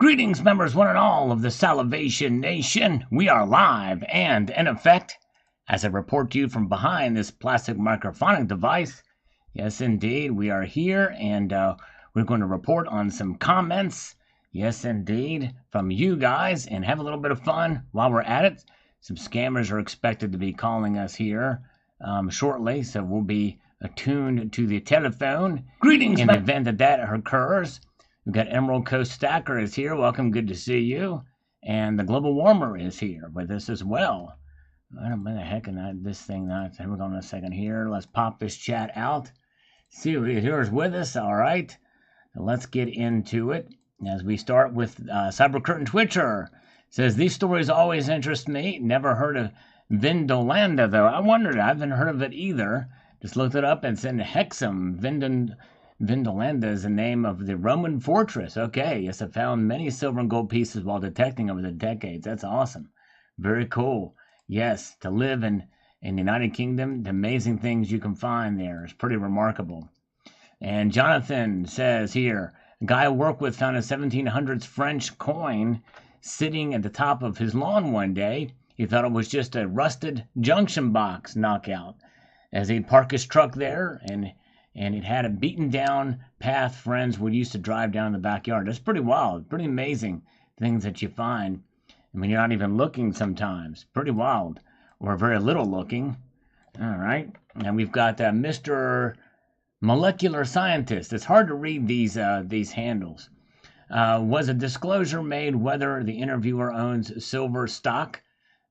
Greetings, members, one and all of the Salivation Nation. We are live and in effect as I report to you from behind this plastic microphonic device. Yes, indeed, we are here and we're going to report on some comments. Yes, indeed, from you guys and have a little bit of fun while we're at it. Some scammers are expected to be calling us here shortly, so we'll be attuned to the telephone. Greetings, in the event that occurs. We've got Emerald Coast Stacker is here. Welcome, good to see you. And the Global Warmer is here with us as well. I don't know the heck in this thing. Hold on a second here. Let's pop this chat out. See who's with us. All right. So let's get into it. As we start with Cyber Curtain Twitcher. Says, these stories always interest me. Never heard of Vindolanda, though. I wondered. I haven't heard of it either. Just looked it up and said Hexam. Vindolanda is the name of the Roman fortress. Okay, yes, I found many silver and gold pieces while detecting over the decades. That's awesome. Very cool. Yes, to live in the United Kingdom, the amazing things you can find there is pretty remarkable. And Jonathan says here, a guy I work with found a 1700s French coin sitting at the top of his lawn one day. He thought it was just a rusted junction box knockout. As he'd park his truck there, and it had a beaten down path friends would used to drive down in the backyard. That's pretty wild, pretty amazing things that you find. I mean, you're not even looking sometimes. Pretty wild, or very little looking. All right, and we've got Mr. Molecular Scientist. It's hard to read these handles. Was a disclosure made whether the interviewer owns silver stock?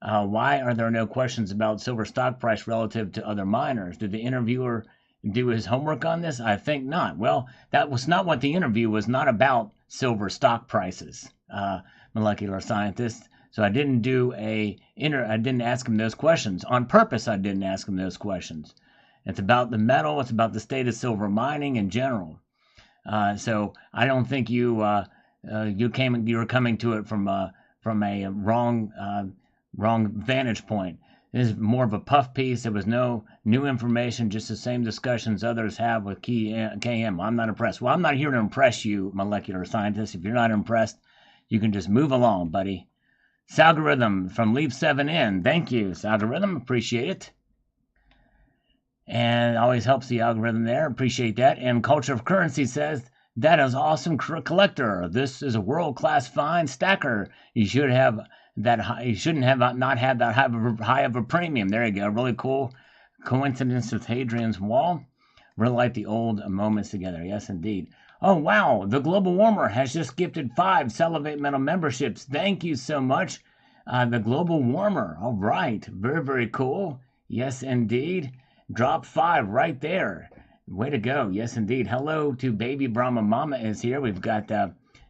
Why are there no questions about silver stock price relative to other miners? Did the interviewer do his homework on this? I think not. Well, that was not what the interview was, not about silver stock prices, Molecular Scientist. So I didn't I didn't ask him those questions. On purpose, I didn't ask him those questions. It's about the metal. It's about the state of silver mining in general. So I don't think you were coming to it from a wrong vantage point. This is more of a puff piece. There was no new information, just the same discussions others have with KM. I'm not impressed. Well, I'm not here to impress you, Molecular Scientist. If you're not impressed, you can just move along, buddy. Salgorithm from Leave 7 in. Thank you, Salgorithm. Appreciate it. And it always helps the algorithm there. Appreciate that. And Culture of Currency says, that is awesome, collector. This is a world-class find. Stacker, you should have that high, you shouldn't have not had that high of a premium. There you go. Really cool coincidence with Hadrian's Wall. Really like the old moments together. Yes, indeed. Oh, wow. The Global Warmer has just gifted 5 Salivate Metal memberships. Thank you so much. The Global Warmer. All right. Very, very cool. Yes, indeed. Drop 5 right there. Way to go. Yes, indeed. Hello to Baby Brahma Mama is here. We've got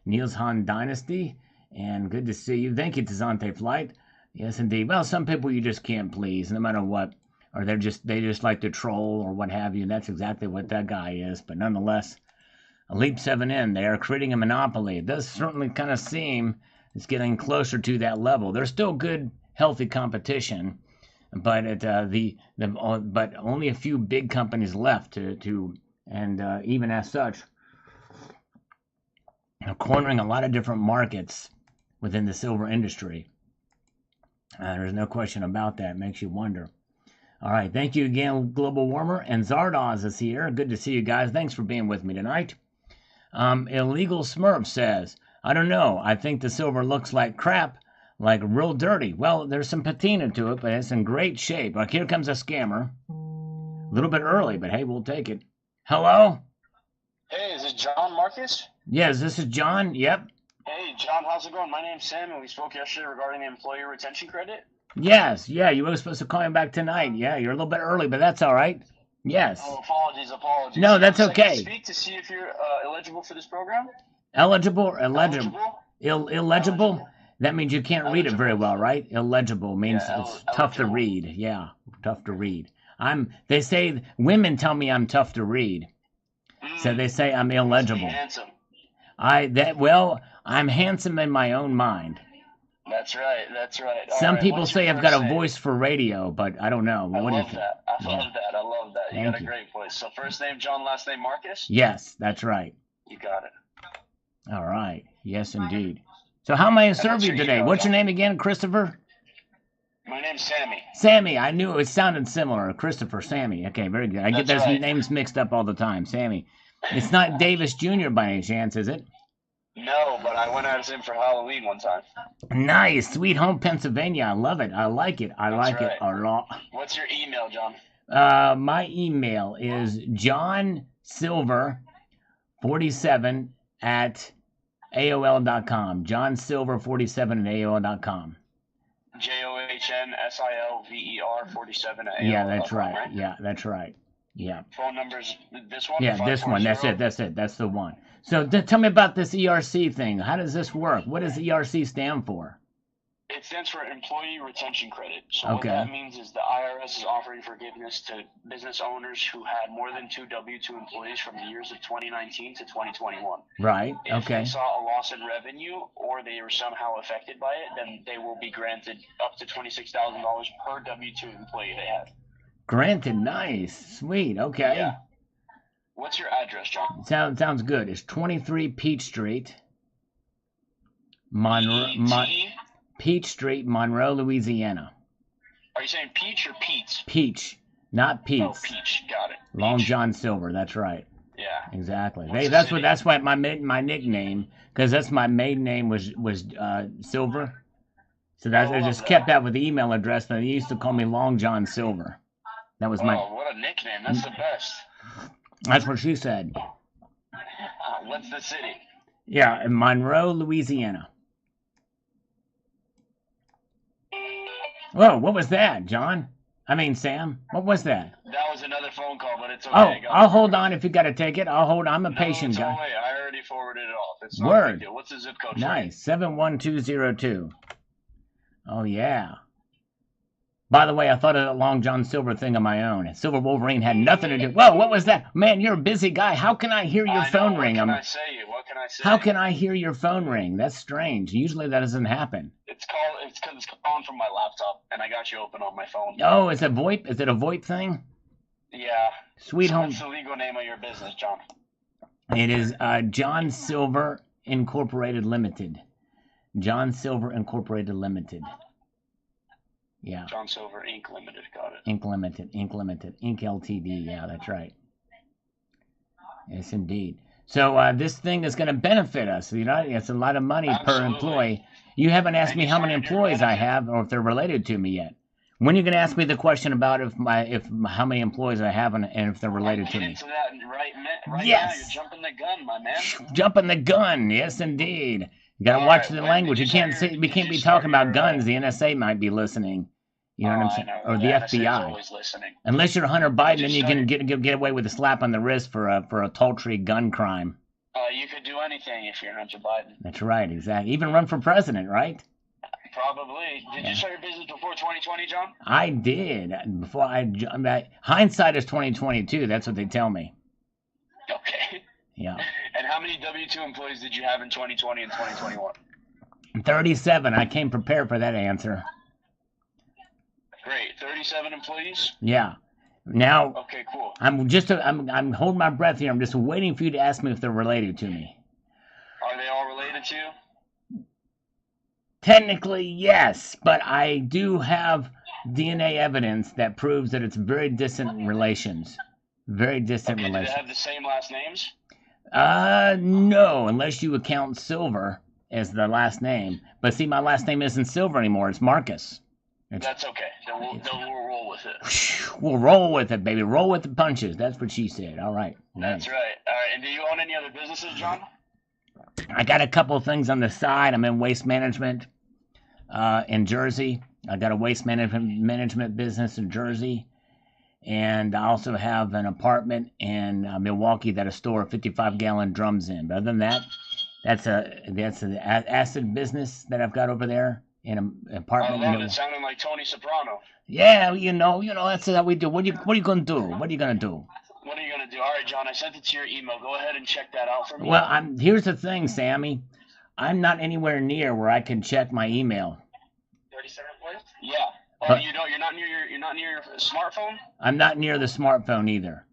Niels Han Dynasty. And good to see you. Thank you, Tazante Flight. Yes, indeed. Well, some people you just can't please, no matter what. Or they just like to troll or what have you. And that's exactly what that guy is. But nonetheless, a Leap 7N, they are creating a monopoly. It does certainly kind of seem it's getting closer to that level. There's still good, healthy competition. But but only a few big companies left and even as such, cornering a lot of different markets within the silver industry. There's no question about that. It makes you wonder. All right. Thank you again, Global Warmer. And Zardoz is here. Good to see you guys. Thanks for being with me tonight. Illegal Smurf says, I don't know. I think the silver looks like crap, like real dirty. Well, there's some patina to it, but it's in great shape. Like, here comes a scammer. A little bit early, but hey, we'll take it. Hello? Hey, is it John Marcus? Yes, this is John. Yep. Hey, John, how's it going? My name's Sam, and we spoke yesterday regarding the employee retention credit. Yes, yeah, you were supposed to call him back tonight. Yeah, you're a little bit early, but that's all right. Yes. Oh, apologies. No, that's okay. Speak to see if you're eligible for this program? Eligible or illegible? Illegible? That means you can't read it very well, right? Illegible means it's tough to read. Yeah, tough to read. They say, women tell me I'm tough to read. So they say I'm illegible. Handsome. I'm handsome in my own mind. That's right. Some people say I've got a voice for radio, but I don't know. I love that. I love that. You got a great voice. So first name John, last name Marcus? Yes, that's right. You got it. All right. Yes, indeed. So how may I And serve what's you your today? email, What's your John? name again, Christopher? My name's Sammy. Sammy. I knew it sounded similar. Christopher, Sammy. Okay, very good. I get That's those right. names mixed up all the time. Sammy. It's not Davis Jr. by any chance, is it? No, but I went as him for Halloween one time. Nice. Sweet Home, Pennsylvania. I love it. I like it. I That's like it a lot. What's your email, John? My email is johnsilver47 at AOL.com. johnsilver47 at AOL.com. JOHNSILVER 47 at AOL. Yeah, that's right. Yeah, that's right. Yeah. Phone number's this one? Yeah, this one. That's it. That's it. That's the one. So tell me about this ERC thing. How does this work? What does ERC stand for? It stands for Employee Retention Credit. So Okay. what that means is the IRS is offering forgiveness to business owners who had more than 2 W-2 employees from the years of 2019 to 2021. Right. If Okay. they saw a loss in revenue or they were somehow affected by it, then they will be granted up to $26,000 per W-2 employee they have. Granted. Nice. Sweet. Okay. Yeah. What's your address, John? Sounds good. It's 23 Peach Street, Peach Street, Monroe, Louisiana. Are you saying Peach or Pete's? Peach, not Pete's. Oh, Peach. Got it. Long Peach. John Silver. That's right. Yeah. Exactly. What's Hey, the that's city? why my nickname, because that's my maiden name was Silver. So that's Oh, I I just love kept that. that with the email address. But they used to call me Long John Silver. That was my. Oh, what a nickname. That's the best. That's what she said. What's the city? Yeah, in Monroe, Louisiana. Whoa, what was that, John? I mean, Sam. What was that? That was another phone call, but it's okay. Oh, Go I'll ahead. hold on if you got to take it. I'll hold on. I'm a No, patient it's all guy. right. I already forwarded it off. It's not a Word. big deal. What's the zip code for you? Nice. 71202. Oh, yeah. By the way, I thought of that Long John Silver thing on my own. Silver Wolverine had nothing to do. Whoa, what was that? Man, you're a busy guy. How can I hear your phone ring? What can I say? What can I say? How can I hear your phone ring? That's strange. Usually that doesn't happen. It's because it's calling from my laptop, and I got you open on my phone. Oh, is it VoIP? Is it a VoIP thing? Yeah. Sweet So home. what's the legal name of your business, John? It is John Silver Incorporated Limited. John Silver Incorporated Limited. Yeah. John Silver Inc. Limited. Got it. Inc. Limited. Inc. Limited. Inc. Ltd. Yeah, that's right. Yes, indeed. So this thing is going to benefit us. You know, it's a lot of money per Absolutely. employee. You haven't asked me how many employees I have, or if they're related to me yet. When are you going to ask me the question about how many employees I have and if they're related to Get me? into that right Yes. now. You're jumping the gun, my man. Jumping the gun. Yes, indeed. You got to All watch right, the when language. did You you can't start say your- we did can't you be start talking about your, guns. The NSA might be listening. You know what I'm saying? I know. Or the NSA is FBI. always listening. Unless you're Hunter Biden, you then you can get away with a slap on the wrist for a adultery gun crime. You could do anything if you're Hunter Biden. That's right, exactly. Even run for president, right? Probably. Did you start your business before 2020, John? I did. Hindsight is 2022. That's what they tell me. Okay. Yeah. And how many W-2 employees did you have in 2020 and 2021? 37. I came prepared for that answer. Great. 37 employees? Yeah. Now Okay, cool. I'm I'm holding my breath here. I'm just waiting for you to ask me if they're related to me. Are they all related to you? Technically, yes, but I do have DNA evidence that proves that it's very distant relations. Very distant Okay, do they relations. have the same last names? No, unless you account Silver as the last name. But see, my last name isn't Silver anymore. It's Marcus. That's okay. Then we'll roll with it. We'll roll with it, baby. Roll with the punches. That's what she said. All right. That's Nice. right. All right. And do you own any other businesses, John? I got a couple of things on the side. I'm in waste management in Jersey. I got a waste management business in Jersey. And I also have an apartment in Milwaukee that I store 55-gallon drums in. But other than that, that's an acid business that I've got over there in an I apartment. love it. Sounding like Tony Soprano. Yeah, you know, that's how we do. What are you gonna do? What are you gonna do? What are you going to do? All right, John, I sent it to your email. Go ahead and check that out for me. Well, here's the thing, Sammy. I'm not anywhere near where I can check my email. 37 employees? Yeah. Oh, But- you're not near your smartphone? I'm not near the smartphone either.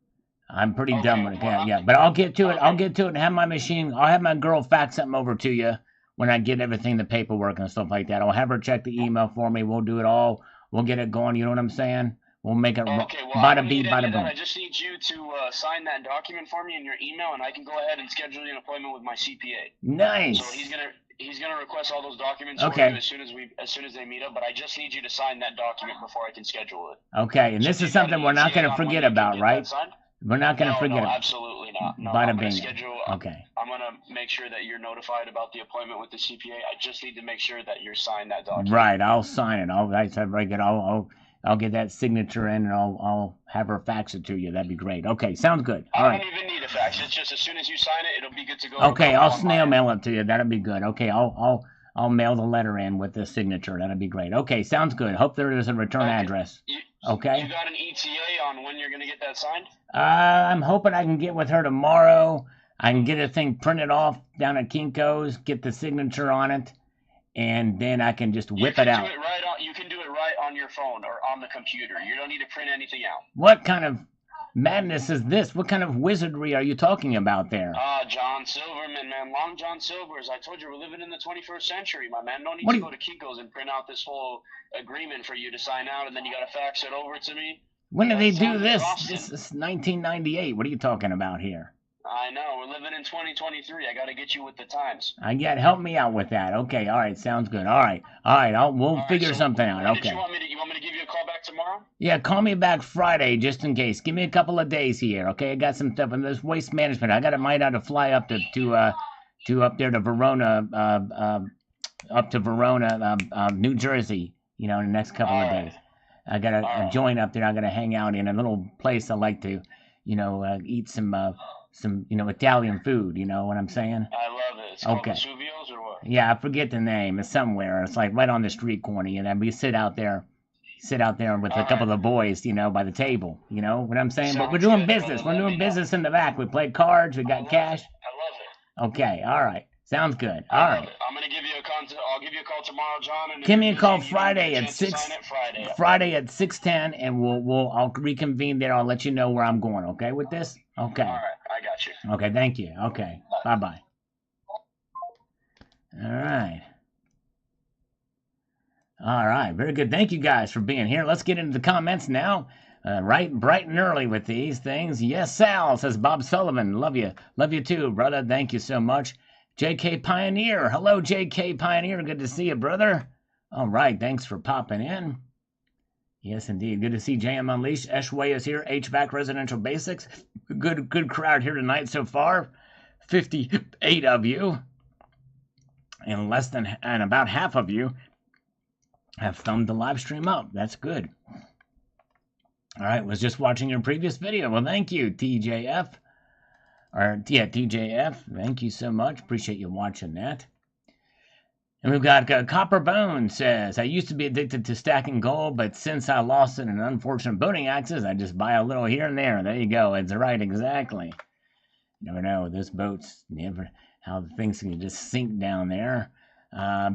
I'm pretty Okay, dumb with it. well, Yeah. But I'll get to it. I'll get to it and have my machine. I'll have my girl fax something over to you when I get everything, the paperwork and stuff like that. I'll have her check the email for me. We'll do it all. We'll get it going. You know what I'm saying? We'll make it Okay, well, I bada don't bee, need any bada of that. boom. I just need you to sign that document for me in your email, and I can go ahead and schedule you an appointment with my CPA. Nice. So he's gonna request all those documents Okay. for you as soon as they meet up. But I just need you to sign that document before I can schedule it. Okay, and So this if is you got something an we're not ETA going to on when forget you can about, get right? that signed? We're not going to forget No, about absolutely not. No, Bada I'm gonna bing. schedule. Okay. I'm gonna make sure that you're notified about the appointment with the CPA. I just need to make sure that you're signed that document. Right, I'll sign it. That's very good. I'll get that signature in, and I'll have her fax it to you. That'd be great. Okay, sounds good. All I right. don't even need a fax. It's just as soon as you sign it, it'll be good to go. Okay, I'll snail mail it to you. That'll be good. Okay, I'll mail the letter in with the signature. That'll be great. Okay, sounds good. Hope there is a return address. Okay. You got an ETA on when you're gonna get that signed? I'm hoping I can get with her tomorrow. I can get a thing printed off down at Kinko's, get the signature on it, and then I can just whip it out. You can do it right on your phone or on the computer. You don't need to print anything out. What kind of madness is this? What kind of wizardry are you talking about there? John Silverman, man. Long John Silvers. I told you we're living in the 21st century, my man. No need to go to Kinko's and print out this whole agreement for you to sign out, and then you got to fax it over to me. When did they do this? This is 1998. What are you talking about here? I know. We're living in 2023. I got to get you with the times. Help me out with that. Okay, all right, sounds good. All right. We'll figure something out. Okay. You want me to give you a call back tomorrow? Yeah, call me back Friday just in case. Give me a couple of days here. Okay, I got some stuff in this waste management. I might have to fly up to up there to Verona, New Jersey. You know, in the next couple of days. I got a joint up there. I'm gonna hang out in a little place I like to, eat some Italian food. You know what I'm saying? I love it. It's called Vesuvio's or what? Yeah, I forget the name. It's somewhere. It's like right on the street corner. And then we sit out there with a couple of boys, by the table. You know what I'm saying? But we're doing business. We're doing business in the back. We play cards. We got cash. I love it. Okay. All right. Sounds good. All right. I'm gonna give you a call. I'll give you a call tomorrow, John. And give me a call Friday at 6. Friday at 6:10, and I'll reconvene there. I'll let you know where I'm going. Okay, with this. Okay. All right. I got you. Okay. Thank you. Okay. Bye. All right. All right. Very good. Thank you guys for being here. Let's get into the comments now. Right, bright and early with these things. Yes, Sal, says Bob Sullivan. Love you. Love you too, brother. Thank you so much. JK Pioneer. Hello, JK Pioneer. Good to see you, brother. All right. Thanks for popping in. Yes, indeed. Good to see JM Unleashed. Eshway is here. HVAC Residential Basics. Good crowd here tonight so far. 58 of you. And about half of you have thumbed the live stream up. That's good. All right. Was just watching your previous video. Well, thank you, TJF. TJF, thank you so much. Appreciate you watching that. And we've got Copper Bone says, I used to be addicted to stacking gold, but since I lost it in an unfortunate boating accident, I just buy a little here and there. There you go. It's right, exactly. You never know. This boat's never how things can just sink down there.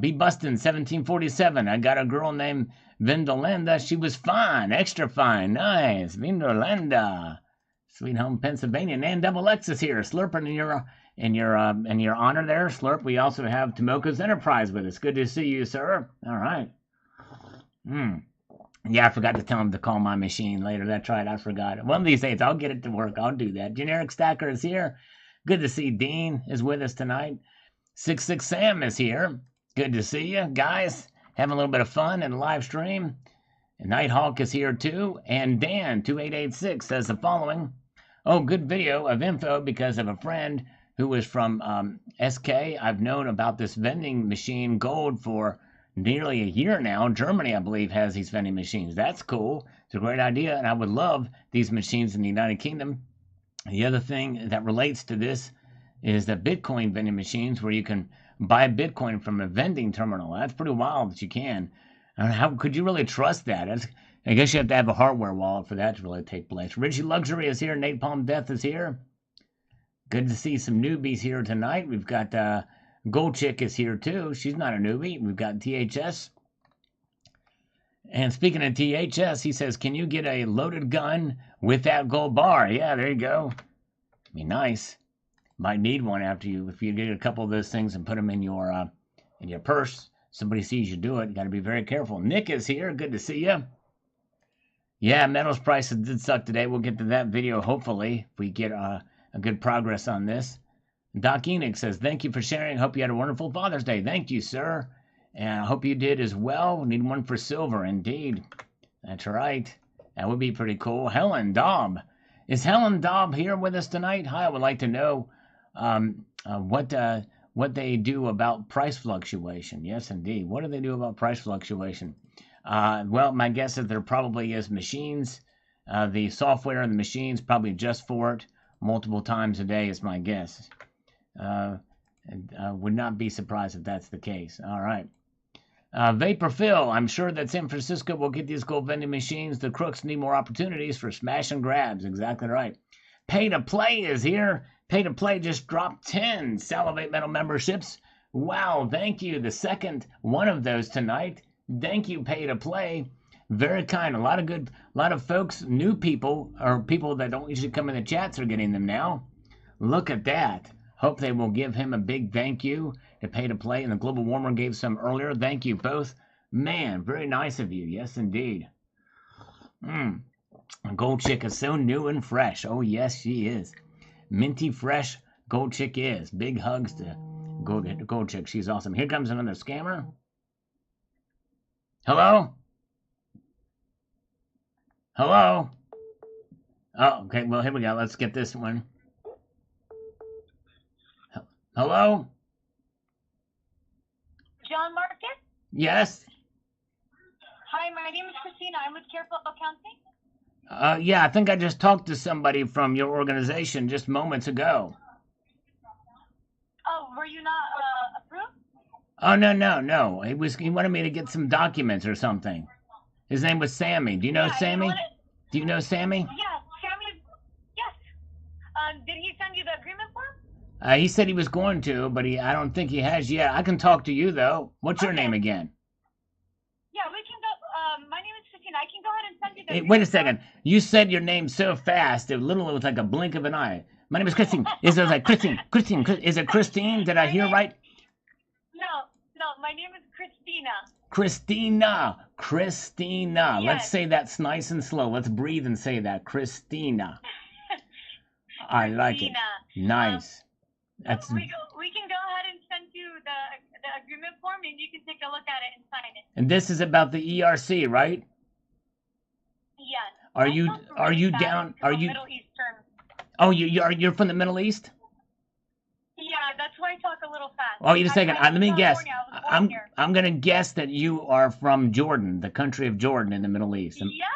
B. Bustin, 1747. I got a girl named Vindolanda. She was fine, extra fine. Nice. Vindolanda. Sweet Home, Pennsylvania. Nan Double X is here, slurping in your honor there, Slurp. We also have Tomoko's Enterprise with us. Good to see you, sir. All right. Yeah, I forgot to tell him to call my machine later. That's right, I forgot. One of these days, I'll get it to work. I'll do that. Generic Stacker is here. Good to see Dean is with us tonight. 66 Sam is here. Good to see you, guys. Having a little bit of fun in the live stream. And Nighthawk is here too. And Dan, 2886, says the following. Oh, good video of info because of a friend who was from SK. I've known about this vending machine gold for nearly a year now. Germany, I believe, has these vending machines. That's cool. It's a great idea, and I would love these machines in the United Kingdom. The other thing that relates to this is the Bitcoin vending machines where you can buy Bitcoin from a vending terminal. That's pretty wild that you can. How could you really trust that? I guess you have to have a hardware wallet for that to really take place. Richie Luxury is here. Nate Palm Death is here. Good to see some newbies here tonight. We've got Gold Chick is here too. She's not a newbie. We've got THS. And speaking of THS, he says, can you get a loaded gun with that gold bar? Yeah, there you go. Be nice. Might need one if you get a couple of those things and put them in your in your purse. Somebody sees you do it. You got to be very careful. Nick is here. Good to see you. Yeah, metals prices did suck today. We'll get to that video, hopefully, if we get a good progress on this. Doc Enoch says, thank you for sharing. Hope you had a wonderful Father's Day. Thank you, sir. And I hope you did as well. Need one for silver, indeed. That's right. That would be pretty cool. Helen Daub. Is Helen Daub here with us tonight? Hi, I would like to know what they do about price fluctuation. Yes, indeed. What do they do about price fluctuation? Well, my guess is there probably is machines. The software and the machines probably just for it multiple times a day is my guess. Would not be surprised if that's the case. All right. Vapor Phil, I'm sure that San Francisco will get these gold vending machines. The crooks need more opportunities for smash and grabs. Exactly right. Pay to Play is here. Pay to Play just dropped 10 Salivate Metal memberships. Wow, thank you. The second one of those tonight. Thank you, Pay to Play. Very kind. A lot of folks, new people, or people that don't usually come in the chats are getting them now. Look at that. Hope they will give him a big thank you to Pay to Play. And the Global Warmer gave some earlier. Thank you both. Man, very nice of you. Yes, indeed. Gold Chick is so new and fresh. Oh, yes, she is. Minty fresh Gold Chick is. Big hugs to Gold Chick. She's awesome. Here comes another scammer. Hello? Hello? Oh, okay. Well, here we go. Let's get this one. Hello? John Marcus? Yes? Hi, my name is Christina. I'm with Careful Accounting. Yeah, I think I just talked to somebody from your organization just moments ago. Oh, were you not approved? Oh, no. He wanted me to get some documents or something. His name was Sammy. Do you know Sammy? Do you know Sammy? Yeah, Sammy. Yes. Did he send you the agreement form? He said he was going to, but I don't think he has yet. I can talk to you, though. What's your name again? Yeah, we can go. My name is Christina. I can go ahead and send you the Hey, wait a second. You said your name so fast, it was like a blink of an eye. My name is Christine. Is it like Christine? Is it Christine? Did I hear right? No, my name is Christina. Yes. Let's say that's nice and slow. Let's breathe and say that. Christina. I like it. Nice. That's. We can go ahead and send you the agreement form, and you can take a look at it and sign it. And this is about the ERC, right? Yes. Are you down? Are you? Middle Eastern. Oh, you're from the Middle East? Yeah, that's why I talk a little fast. Oh, wait a second. Let me guess. I'm I'm gonna guess that you are from Jordan, the country of Jordan in the Middle East. Yes,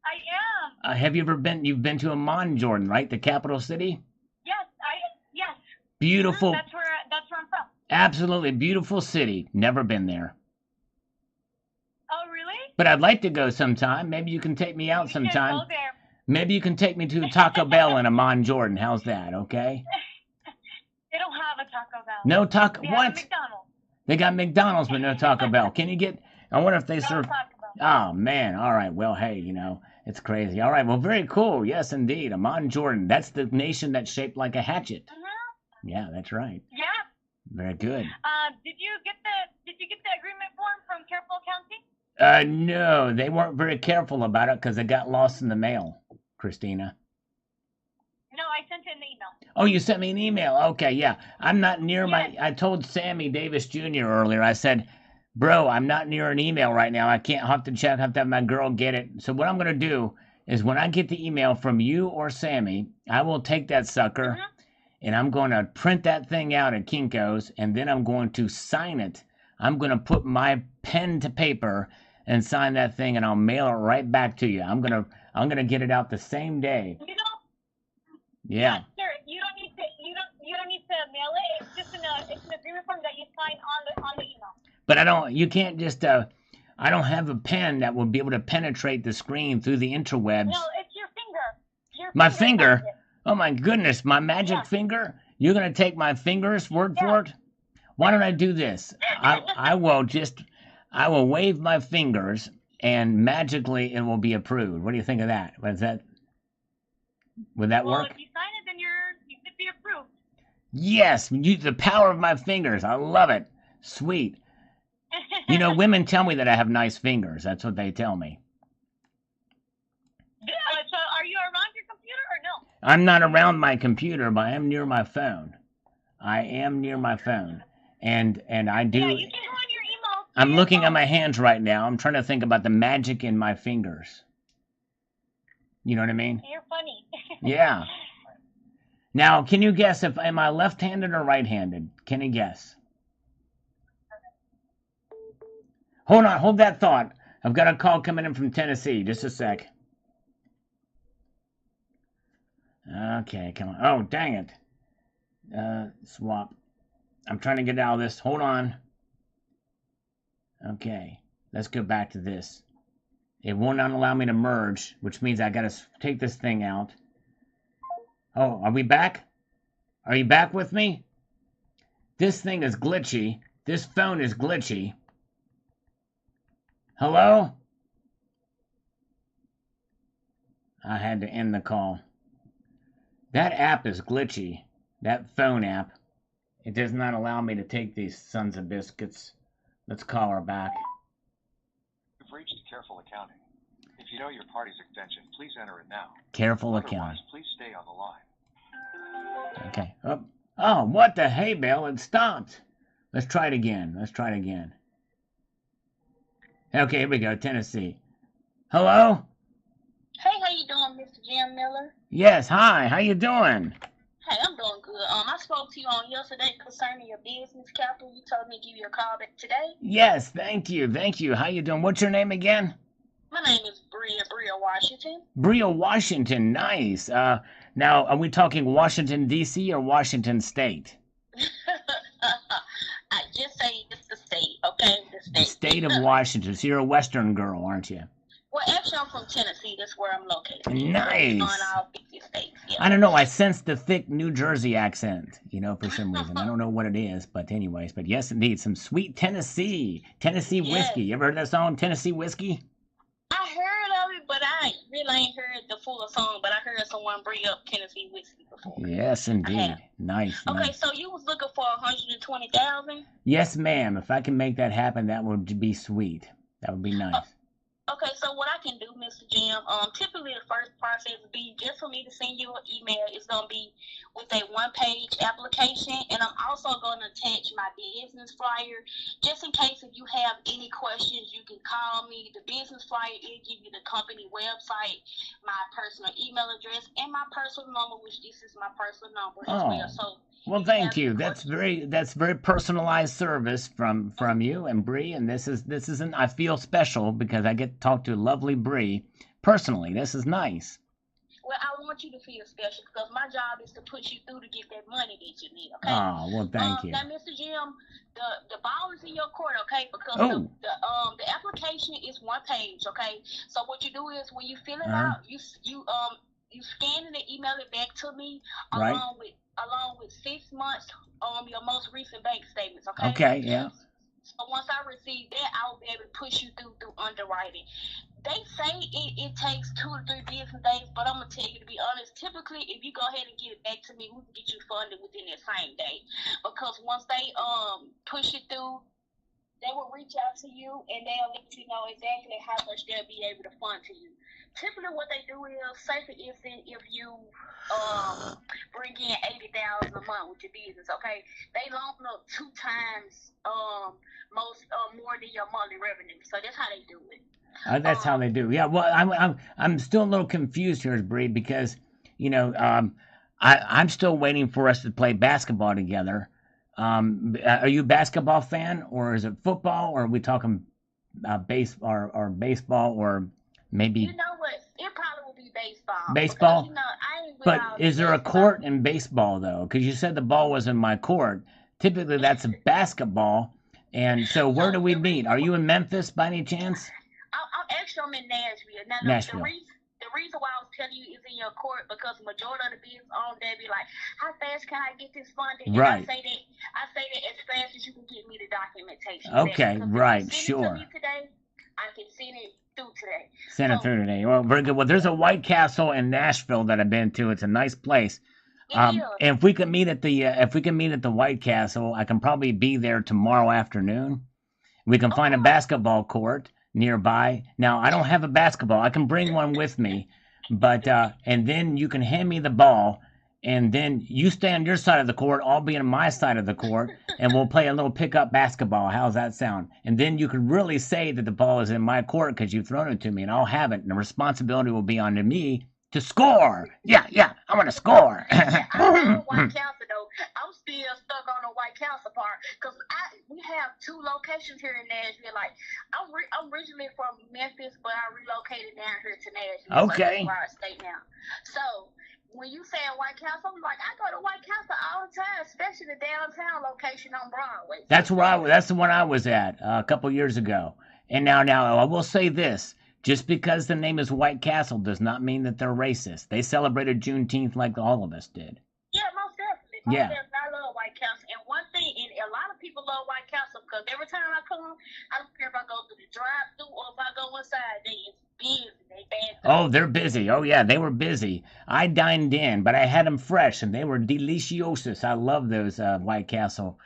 I am. Have you ever been? You've been to Amman, Jordan, right? The capital city. Yes. Beautiful. That's where I'm from. Absolutely beautiful city. Never been there. Oh, really? But I'd like to go sometime. Maybe you can take me out sometime. Go there. Maybe you can take me to Taco Bell in Amman, Jordan. How's that? Okay. They don't have a Taco Bell. No Taco. They What? have McDonald's. They got McDonald's, but no Taco Bell. Can you get? I wonder if they serve. Taco Bell. Oh man. All right. Well, hey, it's crazy. All right. Well, very cool. Yes, indeed. Amman, Jordan. That's the nation that's shaped like a hatchet. Yeah, that's right. Yeah. Very good. Did you get the agreement form from Careful Accounting? No, they weren't very careful about it because it got lost in the mail, Christina. No, I sent it in the email. Oh, you sent me an email. Okay, yeah. I'm not near I told Sammy Davis Jr. earlier, I said, bro, I'm not near an email right now. I can't have to check, have to have my girl get it. So what I'm going to do is when I get the email from you or Sammy, I will take that sucker and I'm going to print that thing out at Kinko's and then I'm going to sign it. I'm going to put my pen to paper and sign that thing and I'll mail it right back to you. I'm going to get it out the same day. Yeah. Sir, you don't need to mail it. It's just it's an agreement form that you sign on the email. But you can't just I don't have a pen that will be able to penetrate the screen through the interwebs. No, it's your finger. My finger? Oh my goodness, my magic finger? You're going to take my finger's word for it? Why don't I do this? I will wave my fingers and magically it will be approved. What do you think of that? Would that work? If you sign it, then you could be approved. Yes, the power of my fingers. I love it. Sweet. You know, women tell me that I have nice fingers. That's what they tell me. So are you around your computer or no? I'm not around my computer, but I am near my phone. I am near my phone. And I do. Yeah, you can go on your email. I'm looking at my hands right now. I'm trying to think about the magic in my fingers. You know what I mean? You're funny. Yeah. Now, can you guess if am I left-handed or right-handed? Can you guess? Hold on, hold that thought. I've got a call coming in from Tennessee. Just a sec. Okay, come on. Oh, dang it. Swap. I'm trying to get out of this. Hold on. Okay, let's go back to this. It will not allow me to merge, which means I gotta take this thing out. Oh, are we back? Are you back with me? This thing is glitchy. This phone is glitchy. Hello? I had to end the call. That app is glitchy. That phone app. It does not allow me to take these sons of biscuits. Let's call her back. You've reached Careful Accounting. If you know your party's extension, please enter it now. Careful Otherwise, Accounting. please stay on the line. Okay. Oh, what the hay bale? It stopped. Let's try it again. Okay, here we go. Tennessee. Hello? Hey, how you doing, Mr. Jim Miller? Yes, hi. How you doing? Hey, I'm doing good. I spoke to you on yesterday concerning your business capital. You told me to give you a call back today. Yes, thank you. How you doing? What's your name again? My name is Bria Washington. Bria Washington. Nice. Now, are we talking Washington, D.C. or Washington State? I just say it's the state, okay? The state of Washington. So you're a Western girl, aren't you? Well, actually, I'm from Tennessee. That's where I'm located. Nice. On all 50 states. Yeah. I don't know. I sense the thick New Jersey accent, for some reason. I don't know what it is, but anyways. But yes, indeed, some sweet Tennessee whiskey. You ever heard that song, Tennessee Whiskey? I heard of it, but I really ain't heard the full song. But I heard someone bring up Tennessee whiskey before. Yes, indeed. Nice. Okay, nice. So you was looking for 120,000? Yes, ma'am. If I can make that happen, that would be sweet. That would be nice. Okay, so what I can do, Mr. Jim, typically the first process would be just for me to send you an email. It's going to be with a one-page application, and I'm also going to attach my business flyer. Just in case if you have any questions, you can call me. The business flyer, it'll give you the company website, my personal email address, and my personal number, which this is my personal number as well. So. Well, thank you. That's very personalized service from you and Bree, and this is I feel special because I get to talk to lovely Bree personally. This is nice. Well, I want you to feel special because my job is to put you through to get that money that you need. Okay. Oh, well, thank you. Now, Mr. Jim, the ball is in your court, okay? Because the application is one page, okay? So what you do is when you fill it out, you scan it and email it back to me along with 6 months your most recent bank statements, okay? Okay, yeah. So once I receive that, I will be able to push you through underwriting. They say it takes 2 to 3 business days, but I'm going to tell you, to be honest, typically if you go ahead and get it back to me, we can get you funded within that same day. Because once they push it through, they will reach out to you and they'll let you know exactly how much they'll be able to fund to you. Typically what they do is, say for instance, if you bring in $80,000 a month with your business, okay, they loan up 2 times more than your monthly revenue. So that's how they do it. That's how they do. Yeah. Well, I'm still a little confused here, Bree, because I'm still waiting for us to play basketball together. Are you a basketball fan, or is it football, or are we talking baseball or maybe? You know what? It probably will be baseball. Baseball. Because, I ain't but is there a court in baseball though? Because you said the ball was in my court. Typically, that's a basketball. And so, where do we meet? Are you in Memphis by any chance? I'm in Nashville. Now, Nashville. The reason why I was telling you is in your court because majority of the business owners, they be like, how fast can I get this funded? And right. I say that as fast as you can get me the documentation. Okay, right, sure. If you send it to me today, I can send it through today. Send it through today. Well, very good. Well, there's a White Castle in Nashville that I've been to. It's a nice place. And if we can meet at the White Castle, I can probably be there tomorrow afternoon. We can find a basketball court nearby. Now, I don't have a basketball. I can bring one with me, but and then you can hand me the ball, and then you stay on your side of the court. I'll be on my side of the court, and we'll play a little pickup basketball. How's that sound? And then you can really say that the ball is in my court because you've thrown it to me, and I'll have it, and the responsibility will be on to me to score. Yeah, I want to score. I love White Castle though. I'm still stuck on the White Castle part because we have 2 locations here in Nashville. Like I'm originally from Memphis, but I relocated down here to Nashville. Okay. So that's where I stay now. So when you say White Castle, I'm like, I go to White Castle all the time, especially the downtown location on Broadway. That's the one I was at a couple years ago. And now I will say this. Just because the name is White Castle does not mean that they're racist. They celebrated Juneteenth like all of us did. Yeah, most definitely. I love White Castle. And one thing, and a lot of people love White Castle because every time I come, I don't care if I go through the drive-thru or if I go inside, it's busy. They bad. Oh, they're busy. Oh, yeah, they were busy. I dined in, but I had them fresh, and they were delicious. I love those White Castle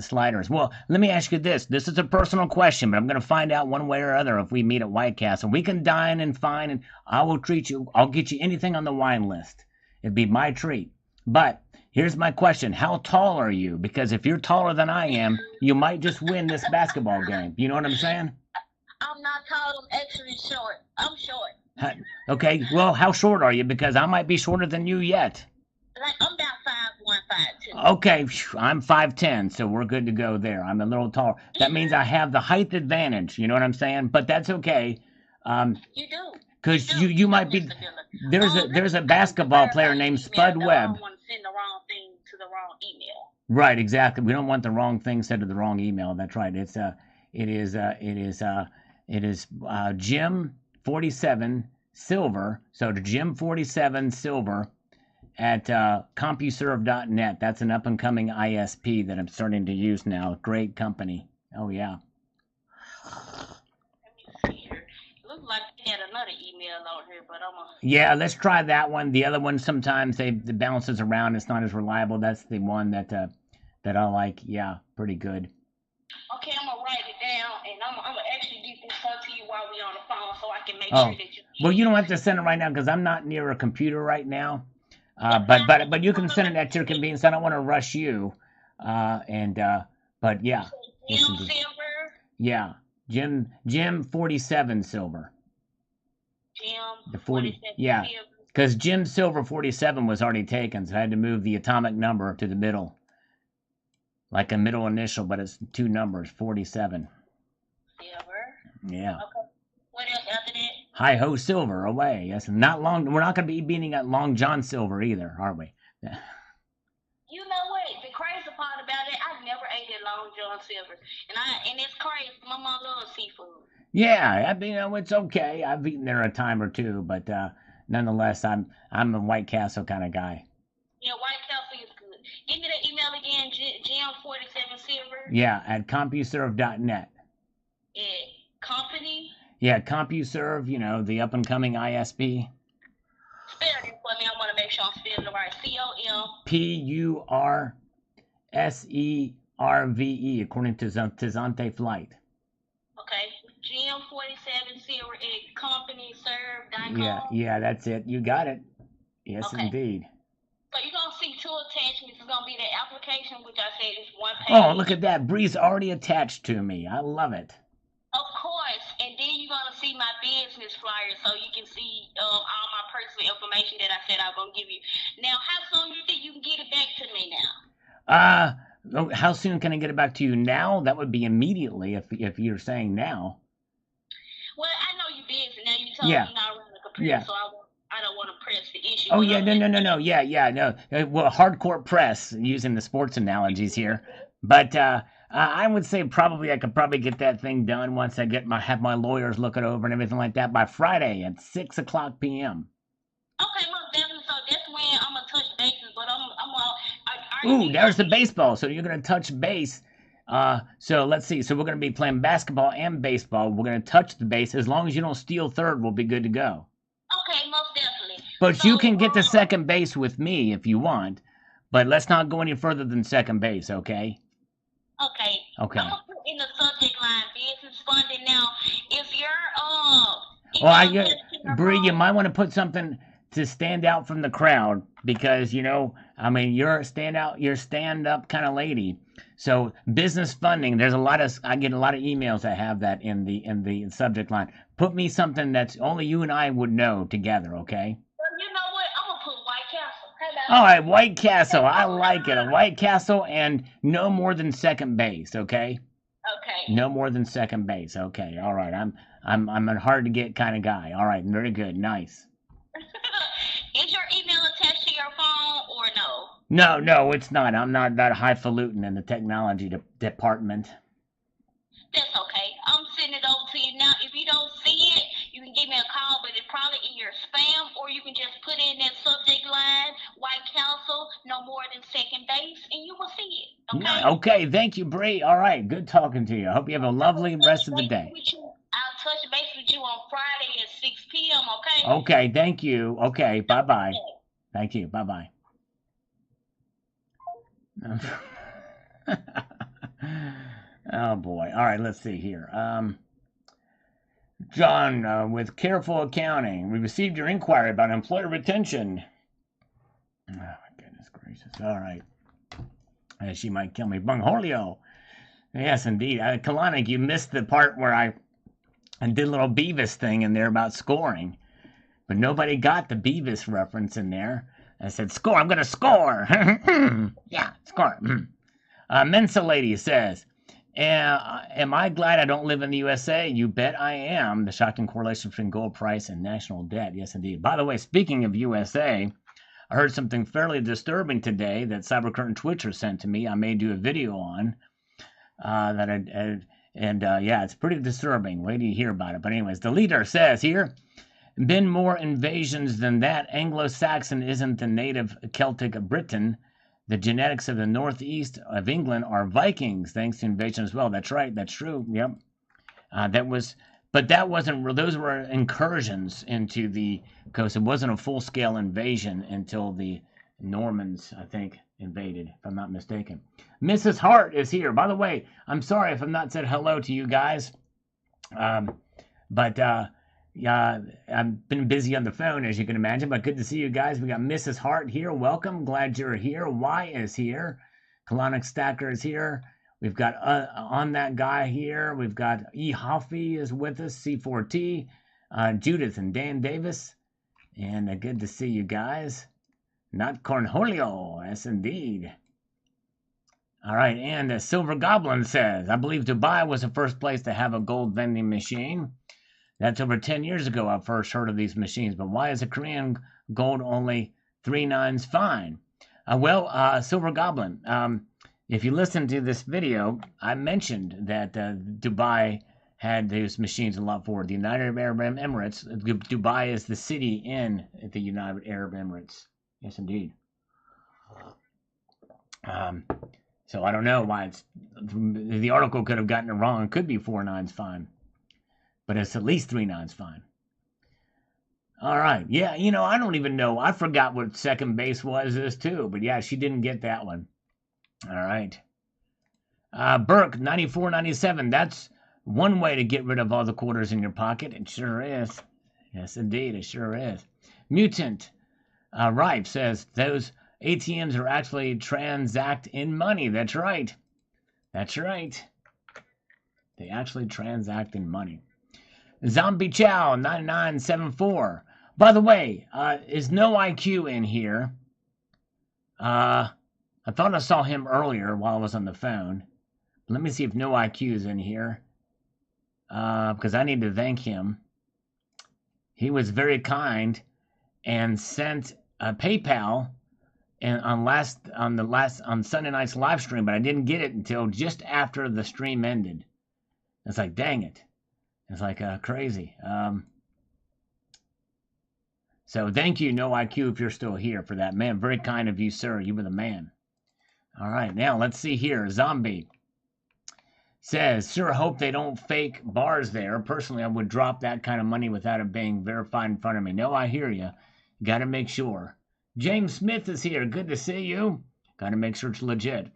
sliders. Well, let me ask you this. This is a personal question, but I'm going to find out one way or other if we meet at White Castle. We can dine and fine, and I will treat you. I'll get you anything on the wine list. It'd be my treat. But here's my question. How tall are you? Because if you're taller than I am, you might just win this basketball game. You know what I'm saying? I'm not tall. I'm actually short. I'm short. Okay, well, how short are you? Because I might be shorter than you yet. Like, I'm about 5'1", 5'2". Okay, I'm 5'10", so we're good to go there. I'm a little taller. That means I have the height advantage. You know what I'm saying? But that's okay. You do. Because you might be. There's a basketball player named Spud Webb. I don't want to send the wrong thing to the wrong email. Right, exactly. We don't want the wrong thing sent to the wrong email. That's right. It is Jim 47 Silver. So to Jim 47 Silver at CompuServe.net. That's an up-and-coming ISP that I'm starting to use now. Great company. Oh, yeah. Let me see here. It looks like they had another email on here, but Yeah, let's try that one. The other one, sometimes it bounces around. It's not as reliable. That's the one that I like. Yeah, pretty good. Okay, I'm going to write it down, and I'm going to actually get this sent to you while we're on the phone so I can make sure that you... Well, you don't have to send it right now because I'm not near a computer right now. But you can send it at your convenience. I don't want to rush you. But yeah. Jim Silver? Yeah. Jim 47 Silver. Jim 47 yeah. Silver. Because Jim Silver 47 was already taken, so I had to move the atomic number to the middle. Like a middle initial, but it's 2 numbers, 47. Silver. Yeah. Okay. What else after that? Hi ho Silver away. Yes, not long. We're not going to be beating at Long John Silver either, are we? You know what? The crazy part about it, I never ate at Long John Silver, and it's crazy. My mom loves seafood. Yeah, I mean, it's okay. I've eaten there a time or two, but nonetheless, I'm a White Castle kind of guy. Yeah, White Castle is good. Give me the email again, Jim47 Silver. Yeah, at CompuServe.net. Yeah, company. Yeah, CompuServe, the up-and-coming ISP. Spell it for me. I want to make sure I'm spelling it right. CompuServe, according to Zante Flight. Okay. Jim47 Silver at CompuServe.com. Yeah, that's it. You got it. Yes, okay. Indeed. So you're going to see 2 attachments. It's going to be the application, which I said is 1 page. Oh, look at that. Bree's already attached to me. I love it. Of course. And then you're going to see my business flyer so you can see all my personal information that I said I'm going to give you. Now, how soon do you think you can get it back to me now? How soon can I get it back to you now? That would be immediately if you're saying now. Well, I know you're busy. Now you told me you're not running the computer, so I don't want to press the issue. Oh, yeah, no. Yeah, no. Well, hardcore press, using the sports analogies here. But I would say I could probably get that thing done once I have my lawyers look it over and everything like that by Friday at 6:00 p.m. Okay, most definitely. So that's when I'm going to touch bases, but Ooh, there's the baseball. So you're going to touch base. So let's see. So we're going to be playing basketball and baseball. We're going to touch the base. As long as you don't steal third, we'll be good to go. Okay, most definitely. But you can get to second base with me if you want. But let's not go any further than second base, okay? Okay. I'm going to put in the subject line funding now. If you're Bree, you might want to put something to stand out from the crowd because you're a stand-up kind of lady. So business funding, I get a lot of emails that have that in the subject line. Put me something that's only you and I would know together, okay? Well, you know what? I'm gonna put White Castle. All right, White Castle. I like it. A White Castle and no more than second base, okay? Okay. No more than second base. Okay. All right. I'm a hard to get kind of guy. All right. Very good. Nice. Is your email attached to your phone or no? No, it's not. I'm not that highfalutin in the technology department. That's okay. I'm sending it over to you now. If you don't see it, you can give me a call, but it's probably in your spam, or you can just put in that subject line, White Castle, no more than second base, and you will see it. Okay? Okay, thank you, Bree. All right, good talking to you. I hope you have a lovely rest of the day. I'll touch base with you on Friday at 6 p.m., okay? Okay, thank you. Okay, bye-bye. Thank you, bye-bye. Oh, boy. All right, let's see here. John, with Careful Accounting, we received your inquiry about employer retention. Oh, my goodness gracious. All right. She might kill me. Bungholio. Yes, indeed. Kalanick, you missed the part where I did a little Beavis thing in there about scoring. But nobody got the Beavis reference in there. I said, score. I'm going to score. Yeah, score. Mensa Lady says, am I glad I don't live in the USA? You bet I am. The shocking correlation between gold price and national debt. Yes, indeed. By the way, speaking of USA, I heard something fairly disturbing today that Cybercurtain Twitcher sent to me. I may do a video on yeah, it's pretty disturbing. Wait till you hear about it. But anyways, the leader says here, been more invasions than that. Anglo-Saxon isn't the native Celtic Britain. The genetics of the northeast of England are Vikings, thanks to invasion as well. That's right. That's true. Yep. Those were incursions into the coast. It wasn't a full-scale invasion until the Normans, I think, invaded, if I'm not mistaken. Mrs. Hart is here. By the way, I'm sorry if I've not said hello to you guys. Yeah, I've been busy on the phone, as you can imagine, but good to see you guys. We got Mrs. Hart here. Welcome. Glad you're here. Y is here. Colonic Stacker is here. We've got On That Guy here. We've got E. Hoffy is with us. C4T. Judith and Dan Davis. And good to see you guys. Not Cornholio. Yes, indeed. All right. And Silver Goblin says, I believe Dubai was the first place to have a gold vending machine. That's over 10 years ago I first heard of these machines. But why is a Korean gold only 3 nines fine? Silver Goblin, if you listen to this video, I mentioned that Dubai had those machines a lot for the United Arab Emirates. Dubai is the city in the United Arab Emirates. Yes, indeed. So I don't know why the article could have gotten it wrong. It could be 4 nines fine. But it's at least 3 nines fine. All right. Yeah, I don't even know. I forgot what second base was this too. But yeah, she didn't get that one. All right. Burke, 94.97. That's one way to get rid of all the quarters in your pocket. It sure is. Yes, indeed. It sure is. Mutant, Rife says, those ATMs are actually transact in money. That's right. That's right. They actually transact in money. Zombie Chow 9974. By the way, is No IQ in here? I thought I saw him earlier while I was on the phone. Let me see if No IQ is in here. Because I need to thank him. He was very kind and sent a PayPal on Sunday night's live stream, but I didn't get it until just after the stream ended. It's like, dang it. It's like crazy. So thank you, No IQ, if you're still here for that. Man, very kind of you, sir. You were the man. All right, now let's see here. Zombie says, sure hope they don't fake bars there. Personally, I would drop that kind of money without it being verified in front of me. No, I hear you. Got to make sure. James Smith is here. Good to see you. Got to make sure it's legit.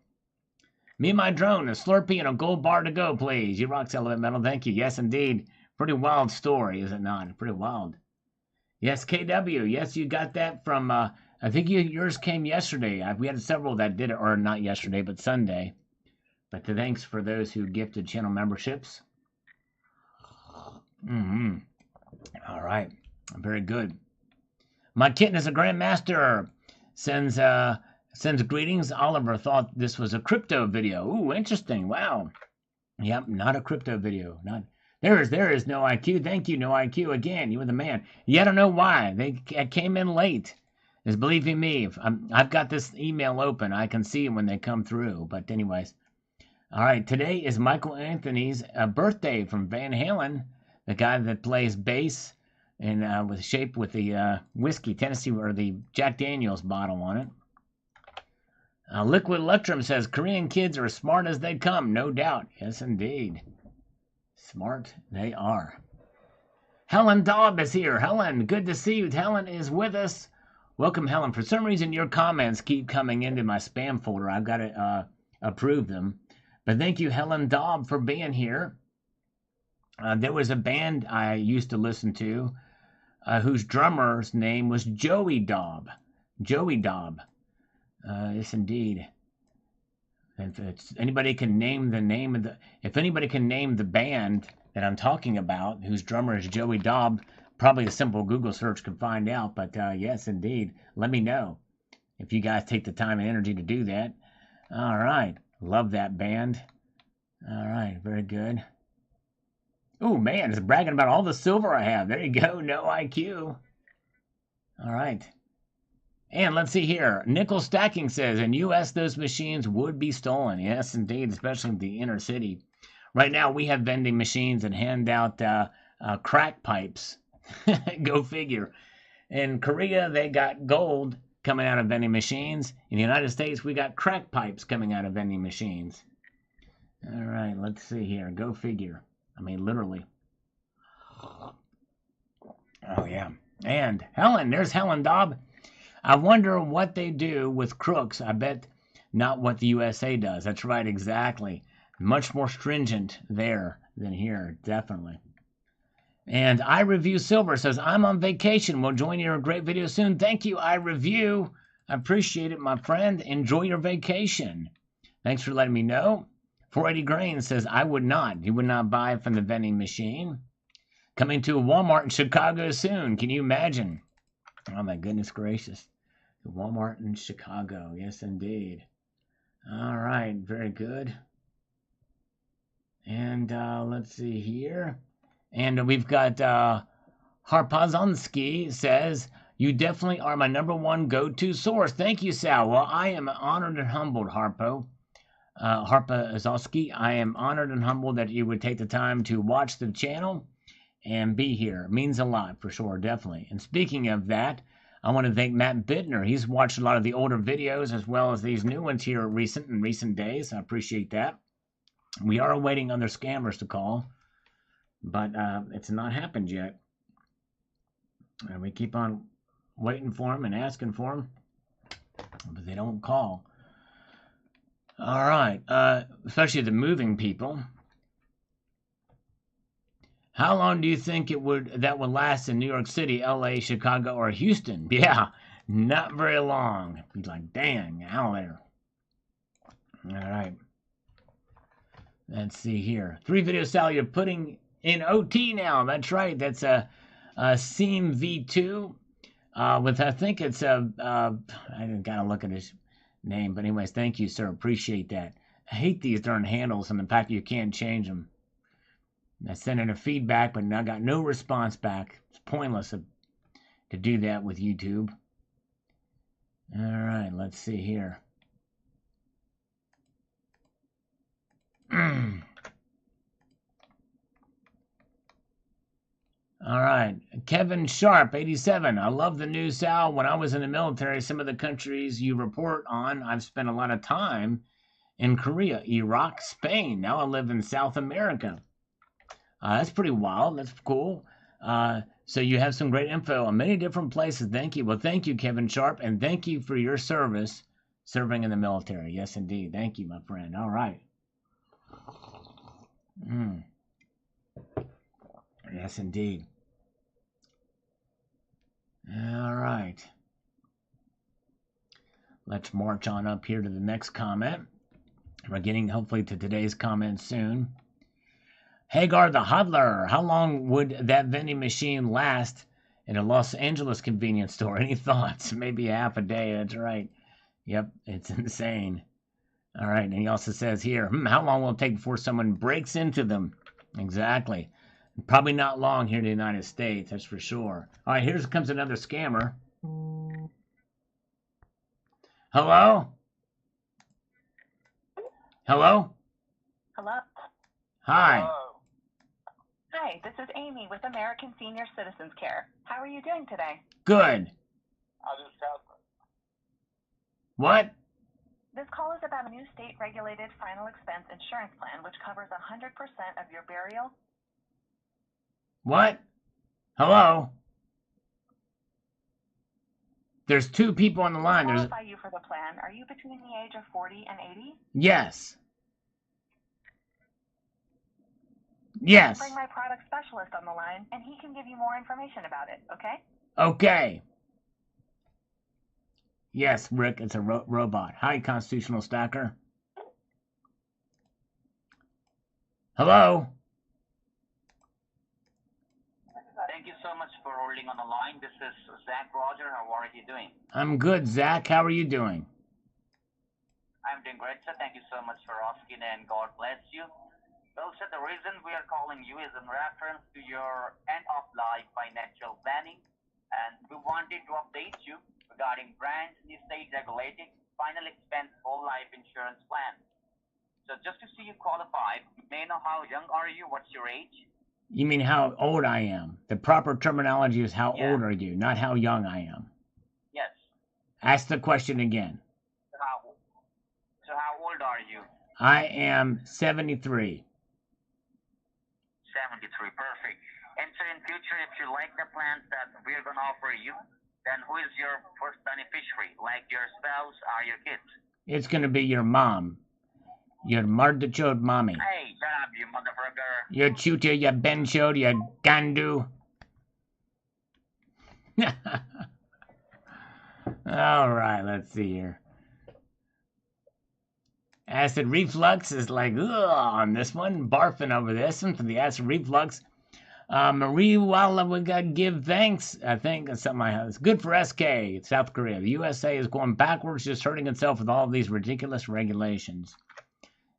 Me and my drone, a Slurpee, and a gold bar to go, please. You rock, Celibate Metal. Thank you. Yes, indeed. Pretty wild story, is it not? Pretty wild. Yes, KW. Yes, you got that from, I think yours came yesterday. We had several that did it, or not yesterday, but Sunday. But thanks for those who gifted channel memberships. All right. Very good. My kitten is a grandmaster. Sends greetings. Oliver thought this was a crypto video. Ooh, interesting. Wow. Yep, not a crypto video. Not there is no IQ. Thank you, no IQ. Again, you were the man. Yeah, I don't know why. They came in late. Just believe me, I've got this email open. I can see when they come through. But anyways. All right, today is Michael Anthony's birthday from Van Halen, the guy that plays bass and with shape with the whiskey, Tennessee, or the Jack Daniels bottle on it. Liquid Electrum says, Korean kids are as smart as they come, no doubt. Yes, indeed. Smart they are. Helen Dobb is here. Helen, good to see you. Helen is with us. Welcome, Helen. For some reason, your comments keep coming into my spam folder. I've got to approve them. But thank you, Helen Dobb, for being here. There was a band I used to listen to whose drummer's name was Joey Dobb. Joey Dobb. Yes, indeed. If anybody can name the name of if anybody can name the band that I'm talking about, whose drummer is Joey Dobb, probably a simple Google search can find out. But yes, indeed, let me know if you guys take the time and energy to do that. All right, love that band. All right, very good. Oh man, it's bragging about all the silver I have. There you go, no IQ. All right. And let's see here. Nickel Stacking says, in U.S., those machines would be stolen. Yes, indeed, especially in the inner city. Right now, we have vending machines that hand out crack pipes. Go figure. In Korea, they got gold coming out of vending machines. In the United States, we got crack pipes coming out of vending machines. All right, let's see here. Go figure. I mean, literally. Oh, yeah. And Helen, there's Helen Dobb. I wonder what they do with crooks. I bet not what the USA does. That's right, exactly. Much more stringent there than here, definitely. And iReview Silver says, I'm on vacation. We'll join you in a great video soon. Thank you, iReview. I appreciate it, my friend. Enjoy your vacation. Thanks for letting me know. 480 Grain says, I would not. You would not buy from the vending machine. Coming to a Walmart in Chicago soon. Can you imagine? Oh, my goodness gracious. Walmart in Chicago. Yes, indeed. All right. Very good. And let's see here. And we've got Harpazonsky says, you definitely are my #1 go-to source. Thank you, Sal. Well, I am honored and humbled, Harpo. Harpazonsky, I am honored and humbled that you would take the time to watch the channel and be here. It means a lot, for sure, definitely. And speaking of that, I want to thank Matt Bittner. He's watched a lot of the older videos as well as these new ones here in recent days. I appreciate that. We are awaiting other scammers to call, but it's not happened yet. And we keep on waiting for them and asking for them, but they don't call. All right, especially the moving people. How long do you think that would last in New York City, LA, Chicago, or Houston? Yeah, not very long. Be like, dang, out of there. All right. Let's see here. 3 video Sal, you're putting in OT now. That's right. That's a Seam V2 with, I think it's I gotta look at his name, but anyways, thank you, sir. Appreciate that. I hate these darn handles and the fact you can't change them. I sent in a feedback, but I got no response back. It's pointless to do that with YouTube. All right, let's see here. All right, Kevin Sharp, 87. I love the news, Sal. When I was in the military, some of the countries you report on, I've spent a lot of time in Korea, Iraq, Spain. Now I live in South America. That's pretty wild. That's cool. So you have some great info on many different places. Thank you. Well, thank you, Kevin Sharp, and thank you for your service serving in the military. Yes, indeed. Thank you, my friend. All right. Yes, indeed. All right. Let's march on up here to the next comment. We're getting, hopefully, to today's comment soon. Hagar the Hodler. How long would that vending machine last in a Los Angeles convenience store? Any thoughts? Maybe half a day. That's right. Yep, it's insane. All right, and he also says here, how long will it take before someone breaks into them? Exactly. Probably not long here in the United States, that's for sure. All right, here comes another scammer. Hello? Hello? Hello? Hi. Hello. Hi, this is Amy with American Senior Citizens Care. How are you doing today? Good. What? This call is about a new state-regulated final expense insurance plan which covers 100% of your burial. What? Hello? There's two people on the line. To qualify you for the plan, are you between the age of 40 and 80? Yes. Yes. I'll bring my product specialist on the line, and he can give you more information about it, okay? Okay. Yes, Rick, it's a robot. Hi, Constitutional Stacker. Hello? Thank you so much for holding on the line. This is Zach Roger. How are you doing? I'm good, Zach. How are you doing? I'm doing great, sir. Thank you so much for asking, and God bless you. Well, sir, the reason we are calling you is in reference to your end-of-life financial planning, and we wanted to update you regarding brand new state-regulated final expense whole life insurance plan. So just to see you qualified, may I know how young are you? What's your age? You mean how old I am? The proper terminology is how old are you, not how young I am. Yes. Ask the question again. So how old are you? I am 73. 73, perfect. And so in future, if you like the plans that we're going to offer you, then who is your first beneficiary? Like your spouse or your kids? It's going to be your mom. Your mardichode mommy. Hey, shut up, you motherfucker. Your chuta, your benchode, your gandu. All right, let's see here. Acid reflux is like, ugh, on this one. Barfing over this one for the acid reflux. Marie Walla, we gotta give thanks. I think it's something like that. It's good for SK, South Korea. The USA is going backwards, just hurting itself with all of these ridiculous regulations.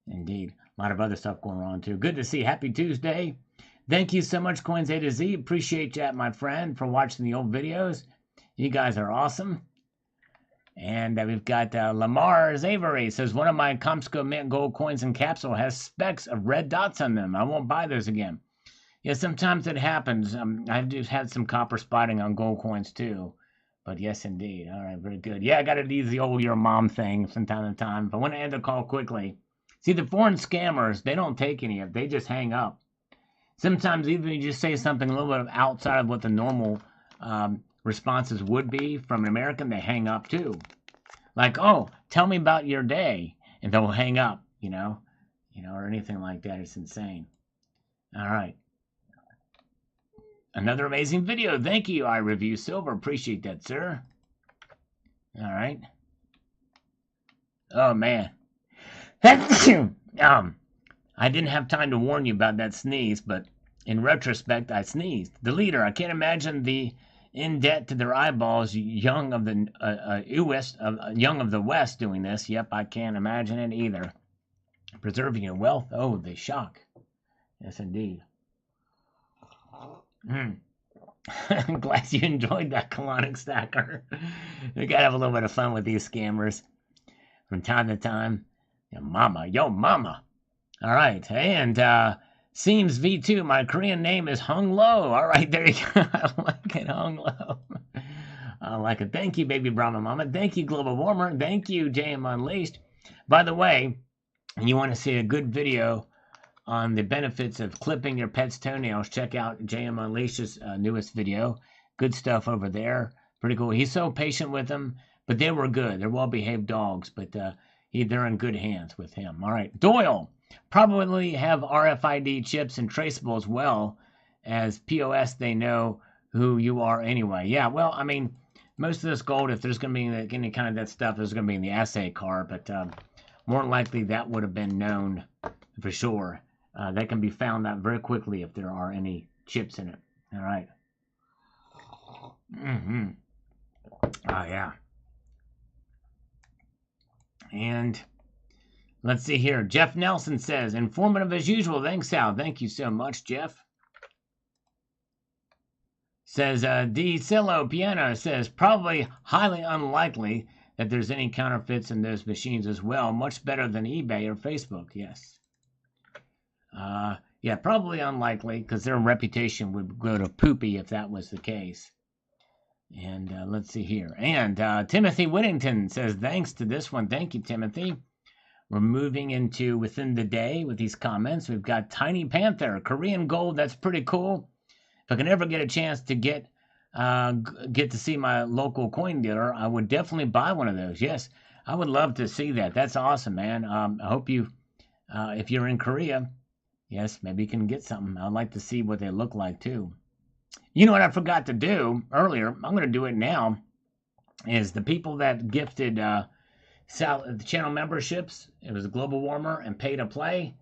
Indeed. A lot of other stuff going on, too. Good to see. Happy Tuesday. Thank you so much, Coins A to Z. Appreciate that, my friend, for watching the old videos. You guys are awesome. And we've got Lamar Zavery says, one of my Comsco Mint Gold coins and capsule has specks of red dots on them. I won't buy those again. Yeah, sometimes it happens. I've just had some copper spotting on gold coins, too. But yes, indeed. All right, very good. Yeah, I got to do the old your mom thing from time to time. But I want to end the call quickly. See, the foreign scammers, they don't take any of it. They just hang up. Sometimes even if you just say something a little bit outside of what the normal responses would be from an American, they hang up too. Like, oh, tell me about your day. And they'll hang up, you know, or anything like that. It's insane. All right. Another amazing video. Thank you, iReview Silver. Appreciate that, sir. All right. Oh, man. I didn't have time to warn you about that sneeze, but in retrospect, I sneezed. The leader, I can't imagine the in debt to their eyeballs, young of the young of the West doing this. Yep, I can't imagine it either. Preserving your wealth. Oh, the shock. Yes, indeed. I'm glad you enjoyed that, colonic stacker. We gotta have a little bit of fun with these scammers from time to time. Yo mama. All right, and Seems V2, my Korean name is Hung Lo. All right, there you go. I like it, Hung Lo. I like it. Thank you, Baby Brahma Mama. Thank you, Global Warmer. Thank you, JM Unleashed. By the way, you want to see a good video on the benefits of clipping your pet's toenails, check out JM Unleashed's newest video. Good stuff over there. Pretty cool. He's so patient with them. But they were good. They're well-behaved dogs, but they're in good hands with him. All right. Doyle, probably have RFID chips and traceable as well as POS. They know who you are anyway. Yeah, well, I mean, most of this gold, if there's going to be any kind of that stuff, there's going to be in the assay car, but more likely that would have been known for sure. That can be found out very quickly if there are any chips in it. All right. Mm-hmm. Oh, yeah. And let's see here. Jeff Nelson says, informative as usual. Thanks, Sal. Thank you so much, Jeff. Says D. Cillo Piano says, probably highly unlikely that there's any counterfeits in those machines as well. Much better than eBay or Facebook. Yes. Yeah, probably unlikely because their reputation would go to poopy if that was the case. And let's see here. And Timothy Whittington says, thanks to this one. Thank you, Timothy. We're moving into within the day with these comments. We've got Tiny Panther, Korean gold. That's pretty cool. If I can ever get a chance to get to see my local coin dealer, I would definitely buy one of those. Yes, I would love to see that. That's awesome, man. I hope you, if you're in Korea, yes, maybe you can get something. I'd like to see what they look like, too. You know what I forgot to do earlier? I'm going to do it now. Is the people that gifted the channel memberships, it was a Global Warmer and Pay to Play,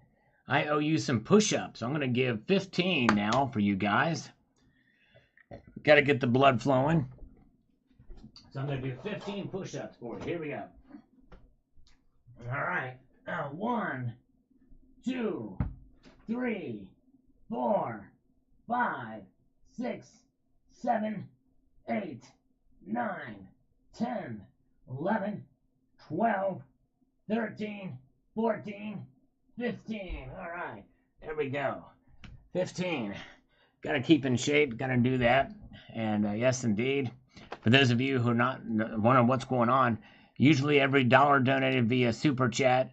I owe you some push-ups. I'm going to give 15 now for you guys. Got to get the blood flowing. So I'm going to do 15 push-ups for you. Here we go. All right. 1, 2, 3, 4, 5, 6, 7, 8, 9, 10, 11, 12, 13, 14, 15. All right, there we go. 15. Got to keep in shape. Got to do that. And yes, indeed. For those of you who are not wondering what's going on, usually every dollar donated via Super Chat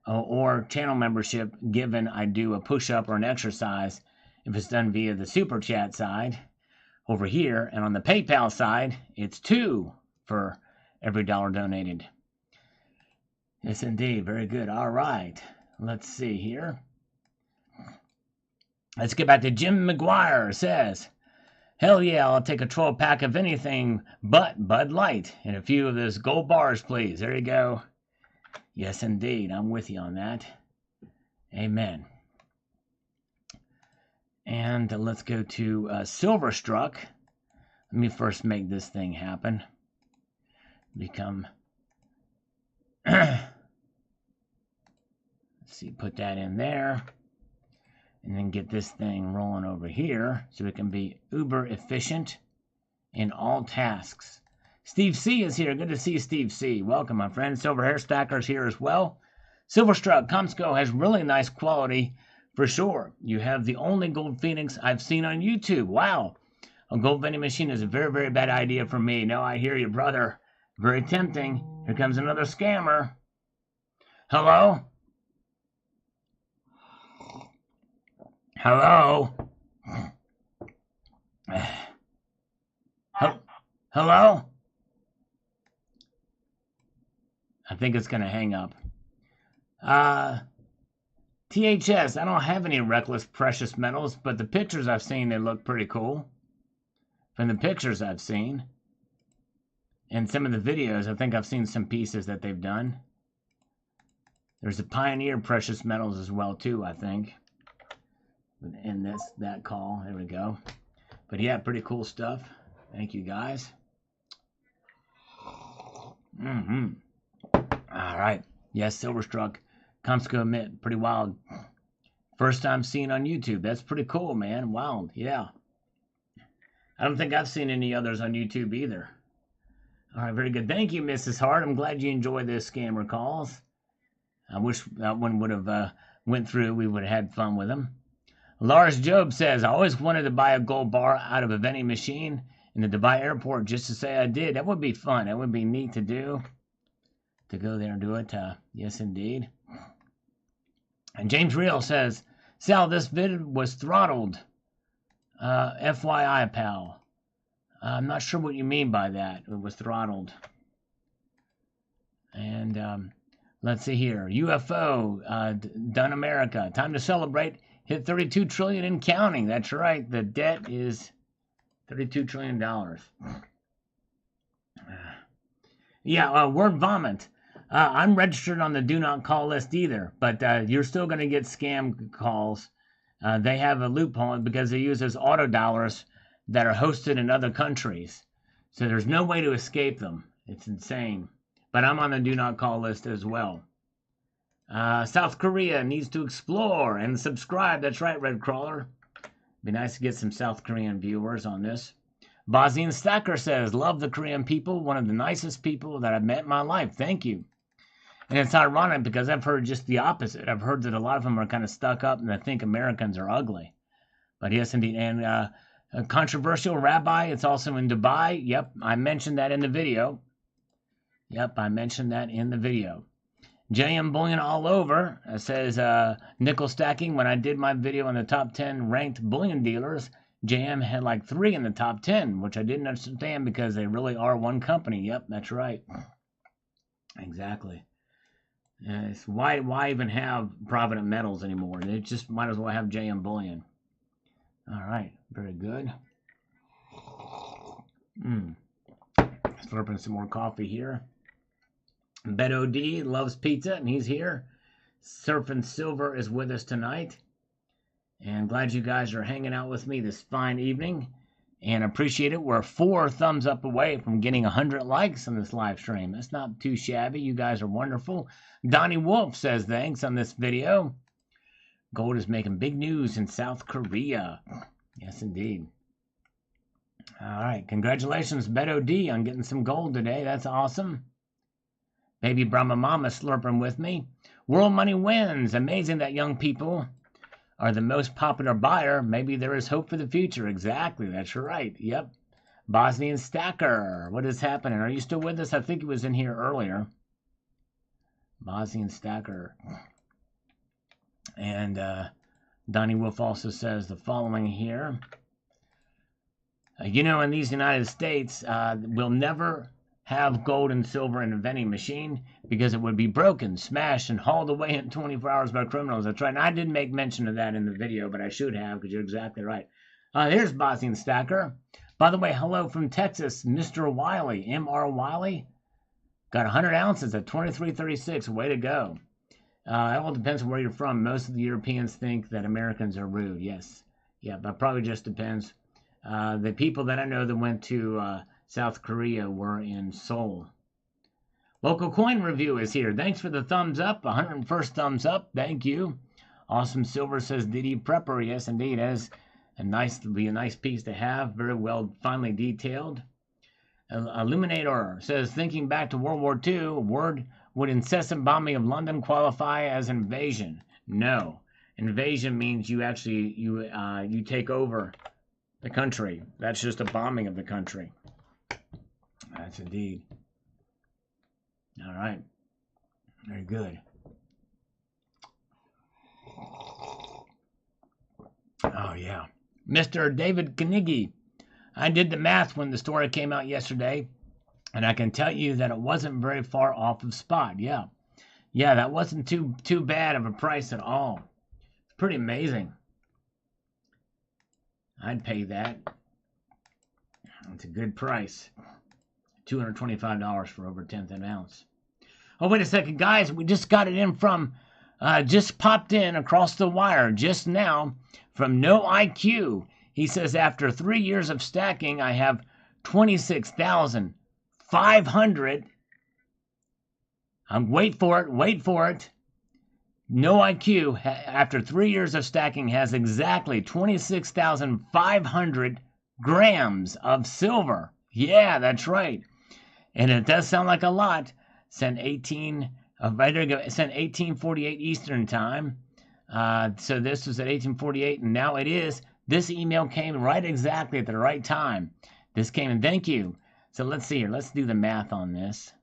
or channel membership given, I do a push-up or an exercise. If it's done via the Super Chat side over here, and on the PayPal side, it's 2 for every dollar donated. Yes, indeed. Very good. All right. Let's see here. Let's get back to Jim McGuire says, hell yeah, I'll take a 12-pack of anything but Bud Light and a few of those gold bars, please. There you go. Yes, indeed. I'm with you on that. Amen. And let's go to Silverstruck. Let me first make this thing happen. Become... Let's see, put that in there. And then get this thing rolling over here so it can be uber efficient in all tasks. Steve C is here. Good to see you, Steve C. Welcome, my friend. Silver Hair Stacker's here as well. Silverstruck Comsco has really nice quality for sure. You have the only gold phoenix I've seen on YouTube. Wow. A gold vending machine is a very, very bad idea for me. No, I hear you, brother. Very tempting. Here comes another scammer. Hello? Hello? Hello? I think it's going to hang up. THS, I don't have any reckless precious metals, but the pictures I've seen, they look pretty cool. From the pictures I've seen. And some of the videos, I think I've seen some pieces that they've done. There's a Pioneer precious metals as well, too, I think. In that call. There we go. But yeah, pretty cool stuff. Thank you, guys. All right. Yes, Silverstruck. Comsco admit, pretty wild. First time seeing on YouTube. That's pretty cool, man. Wild. Yeah. I don't think I've seen any others on YouTube either. All right, very good. Thank you, Mrs. Hart. I'm glad you enjoyed those scammer calls. I wish that one would have went through. We would have had fun with them. Lars Job says, I always wanted to buy a gold bar out of a vending machine in the Dubai airport just to say I did. That would be fun. That would be neat to do. To go there and do it. Yes, indeed. And James Real says, Sal, this vid was throttled. FYI, pal. I'm not sure what you mean by that. It was throttled. And let's see here. UFO, done America. Time to celebrate. Hit 32 trillion and counting. That's right. The debt is $32 trillion. Yeah, word vomit. I'm registered on the do not call list either, but you're still going to get scam calls. They have a loophole because they use those auto dialers that are hosted in other countries. So there's no way to escape them. It's insane. But I'm on the do not call list as well. South Korea needs to explore and subscribe. That's right, Red Crawler. Be nice to get some South Korean viewers on this. Bosnian Stacker says, love the Korean people. One of the nicest people that I've met in my life. Thank you. And it's ironic because I've heard just the opposite. I've heard that a lot of them are kind of stuck up and they think Americans are ugly. But yes, indeed. And a controversial rabbi, it's also in Dubai. Yep, I mentioned that in the video. JM Bullion all over says nickel stacking. When I did my video on the top 10 ranked bullion dealers, JM had like 3 in the top 10, which I didn't understand because they really are one company. Yep, that's right. Exactly. It's why even have Provident Metals anymore? They just might as well have JM Bullion. All right, very good. Slurping some more coffee here. Beto D loves pizza, and he's here. Surfing Silver is with us tonight. And glad you guys are hanging out with me this fine evening. And appreciate it. We're 4 thumbs up away from getting 100 likes on this live stream. That's not too shabby. You guys are wonderful. Donnie Wolf says thanks on this video. Gold is making big news in South Korea. Yes, indeed. All right. Congratulations, Beto D, on getting some gold today. That's awesome. Baby Brahma Mama slurping with me. World Money wins. Amazing that young people are the most popular buyer. Maybe there is hope for the future. Exactly. That's right. Yep. Bosnian Stacker. What is happening? Are you still with us? I think he was in here earlier. Bosnian Stacker. And Donnie Wolf also says the following here. In these United States, we'll never have gold and silver in a vending machine because it would be broken, smashed, and hauled away in 24 hours by criminals. That's right. And I didn't make mention of that in the video, but I should have because you're exactly right. Here's Bosnian Stacker. By the way, hello from Texas, Mr. Wiley, M.R. Wiley. Got 100 ounces at 23.36. Way to go. It all depends on where you're from. Most of the Europeans think that Americans are rude. Yes. Yeah, but probably just depends. The people that I know that went to South Korea were in Seoul. Local Coin Review is here. Thanks for the thumbs up. 101st thumbs up. Thank you. Awesome Silver says Diddy Prepper. Yes, indeed. As a nice piece to have. Very well, finely detailed. Illuminator says, thinking back to World War II, would incessant bombing of London qualify as invasion? No. Invasion means you actually you take over the country. That's just a bombing of the country. That's indeed. All right. Very good. Oh, yeah. Mr. David Knigge. I did the math when the story came out yesterday, and I can tell you that it wasn't very far off of spot. Yeah. Yeah, that wasn't too bad of a price at all. It's pretty amazing. I'd pay that. It's a good price. $225 for over 1/10 of an ounce. Oh, wait a second, guys. We just got it in from, just popped in across the wire just now from No IQ. He says, after 3 years of stacking, I have 26,500. Wait for it. No IQ, after 3 years of stacking, has exactly 26,500 grams of silver. Yeah, that's right. And it does sound like a lot. Sent 1848 Eastern time. So this was at 1848, and now it is. This email came right exactly at the right time. This came in. Thank you. So let's see here. Let's do the math on this.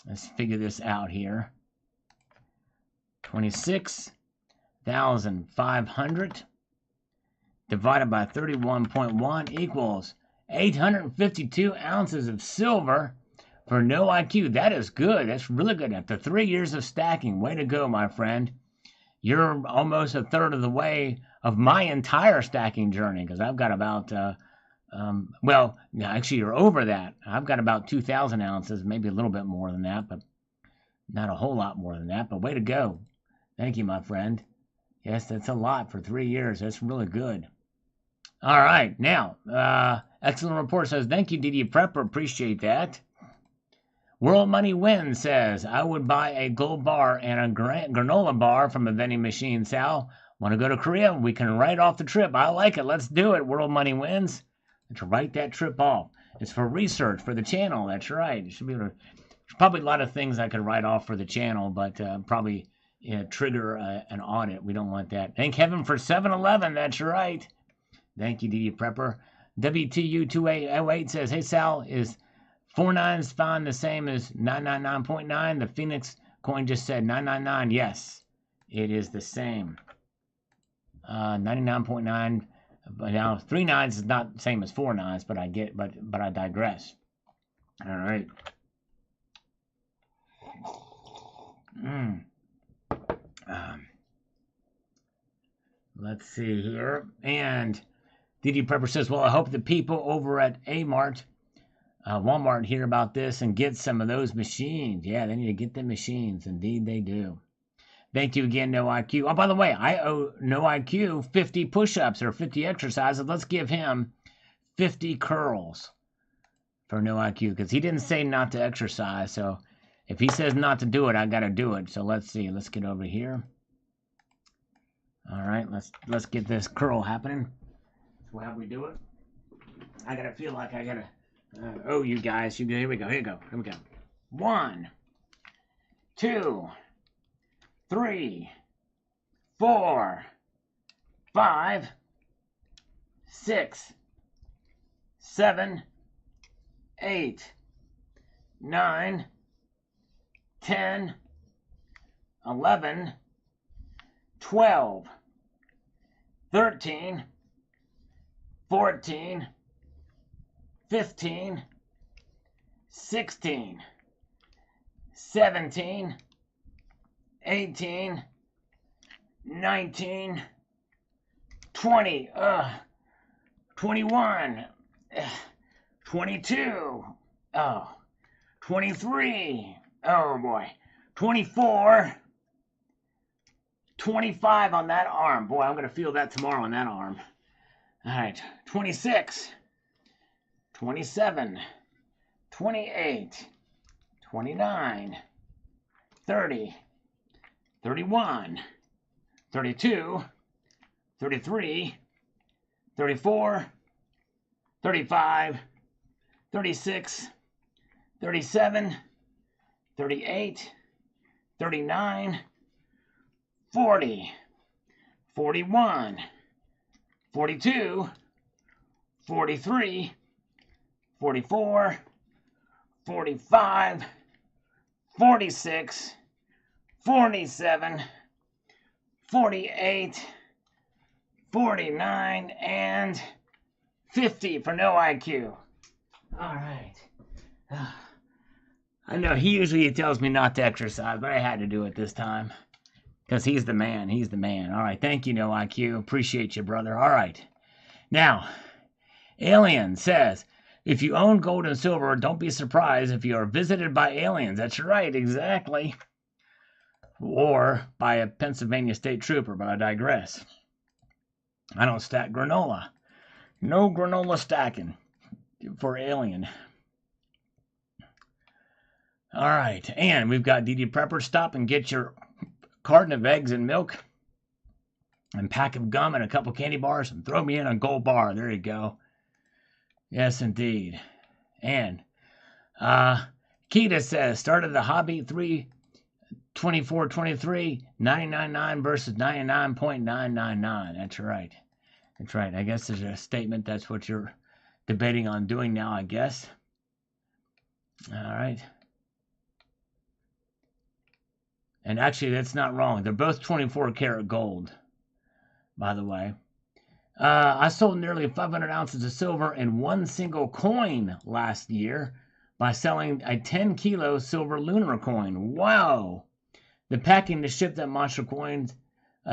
Let's figure this out here. 26,500 divided by 31.1 equals 852 ounces of silver for no IQ. That is good. That's really good. After 3 years of stacking, way to go, my friend. You're almost a third of the way of my entire stacking journey, because I've got about, well, actually, you're over that. I've got about 2,000 ounces, maybe a little bit more than that, but not a whole lot more than that. But way to go. Thank you, my friend. Yes, that's a lot for 3 years. That's really good. All right. Now, excellent report says, thank you, DD Prepper. Appreciate that. World Money Wins says, I would buy a gold bar and a granola bar from a vending machine. Sal, want to go to Korea? We can write off the trip. I like it. Let's do it. World Money Wins. Let's write that trip off. It's for research for the channel. That's right. It should be able to, there's probably a lot of things I could write off for the channel, but probably trigger an audit. We don't want that. Thank heaven for 7-Eleven. That's right. Thank you, DD Prepper. WTU2808 says, hey, Sal, is 49's fine the same as 999.9? The Phoenix coin just said 999. Yes, it is the same. 99.9. But now 3 nines is not the same as 4 nines, but I get, but I digress. All right. Let's see here. And DD Prepper says, well, I hope the people over at Walmart hear about this and get some of those machines. Yeah, they need to get the machines. Indeed, they do. Thank you again, No IQ. Oh, by the way, I owe No IQ 50 push-ups or 50 exercises. Let's give him 50 curls for No IQ, because he didn't say not to exercise. So if he says not to do it, I got to do it. So let's see. Let's get over here. All right, let's get this curl happening. So how we do it? I gotta feel like I gotta. Oh, you guys, here we go. Here we go. 1, 2, 3, 4, 5, 6, 7, 8, 9, 10, 11, 12, 13, 14, 15, 16, 17, 18, 19, 20, 21, 22, 23, oh boy, 24, 25 on that arm. Boy, I'm going to feel that tomorrow on that arm. All right, 26, 27, 28, 29, 30, 31, 32, 33, 34, 35, 36, 37, 38, 39, 40, 41, 42, 43, 44, 45, 46, 47, 48, 49, and 50 for No IQ. All right. I know he usually tells me not to exercise, but I had to do it this time. Because he's the man. He's the man. All right. Thank you, No IQ. Appreciate you, brother. All right. Now, Alien says, if you own gold and silver, don't be surprised if you are visited by aliens. That's right. Exactly. Or by a Pennsylvania state trooper, but I digress. I don't stack granola. No granola stacking for Alien. All right. And we've got DD Prepper. Stop and get your carton of eggs and milk and pack of gum and a couple candy bars and throw me in a gold bar. There you go. Yes, indeed. And Keita says, started the hobby 3/24/23, 99.9 versus 99.999. That's right. That's right. I guess there's a statement. That's what you're debating on doing now, I guess. All right. And actually, that's not wrong. They're both 24 karat gold, by the way. I sold nearly 500 ounces of silver in one single coin last year, by selling a 10-kilo silver lunar coin. Wow! The packing to ship that monster coins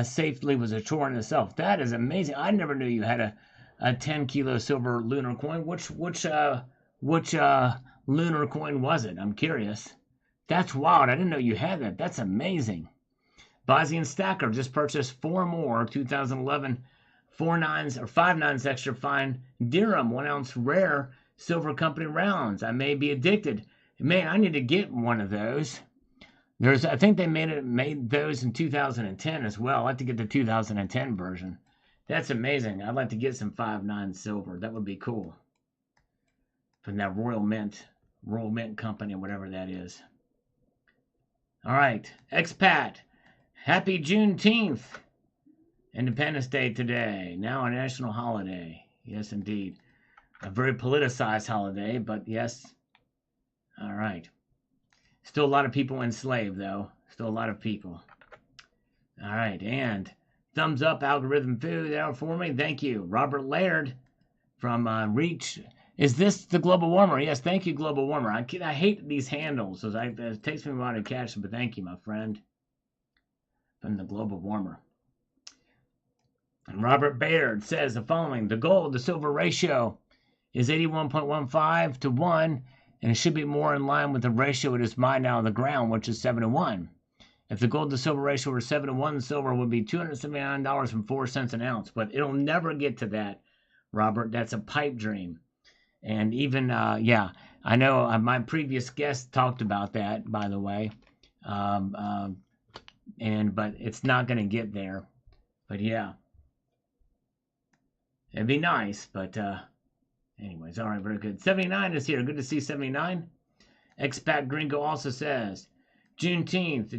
safely was a chore in itself. That is amazing. I never knew you had a 10-kilo silver lunar coin. Which lunar coin was it? I'm curious. That's wild. I didn't know you had that. That's amazing. Bosnian Stacker just purchased 4 more 2011 4.9s or 5.9s extra fine dirham 1-ounce rare silver company rounds. I may be addicted. Man, I need to get one of those. I think they made those in 2010 as well. I'd like to get the 2010 version. That's amazing. I'd like to get some 5.9 silver. That would be cool. From that Royal Mint Company, whatever that is. All right, expat. Happy Juneteenth. Independence Day today. Now a national holiday. Yes, indeed. A very politicized holiday, but yes. All right. Still a lot of people enslaved, though. Still a lot of people. All right, and thumbs up, Algorithm Food, there for me. Thank you. Robert Laird from Reach. Is this the Global Warmer? Yes, thank you, Global Warmer. I hate these handles. So it takes me a while to catch them, but thank you, my friend. From the Global Warmer. And Robert Baird says the following. The gold to silver ratio is 81.15 to 1, and it should be more in line with the ratio it is mined out of the ground, which is 7 to 1. If the gold to silver ratio were 7 to 1, silver would be $279.04 an ounce. But it'll never get to that, Robert. That's a pipe dream. And even, yeah, I know my previous guest talked about that, by the way. But it's not going to get there. But yeah. It'd be nice, but anyways, all right, very good. 79 is here. Good to see 79. Expat Gringo also says, Juneteenth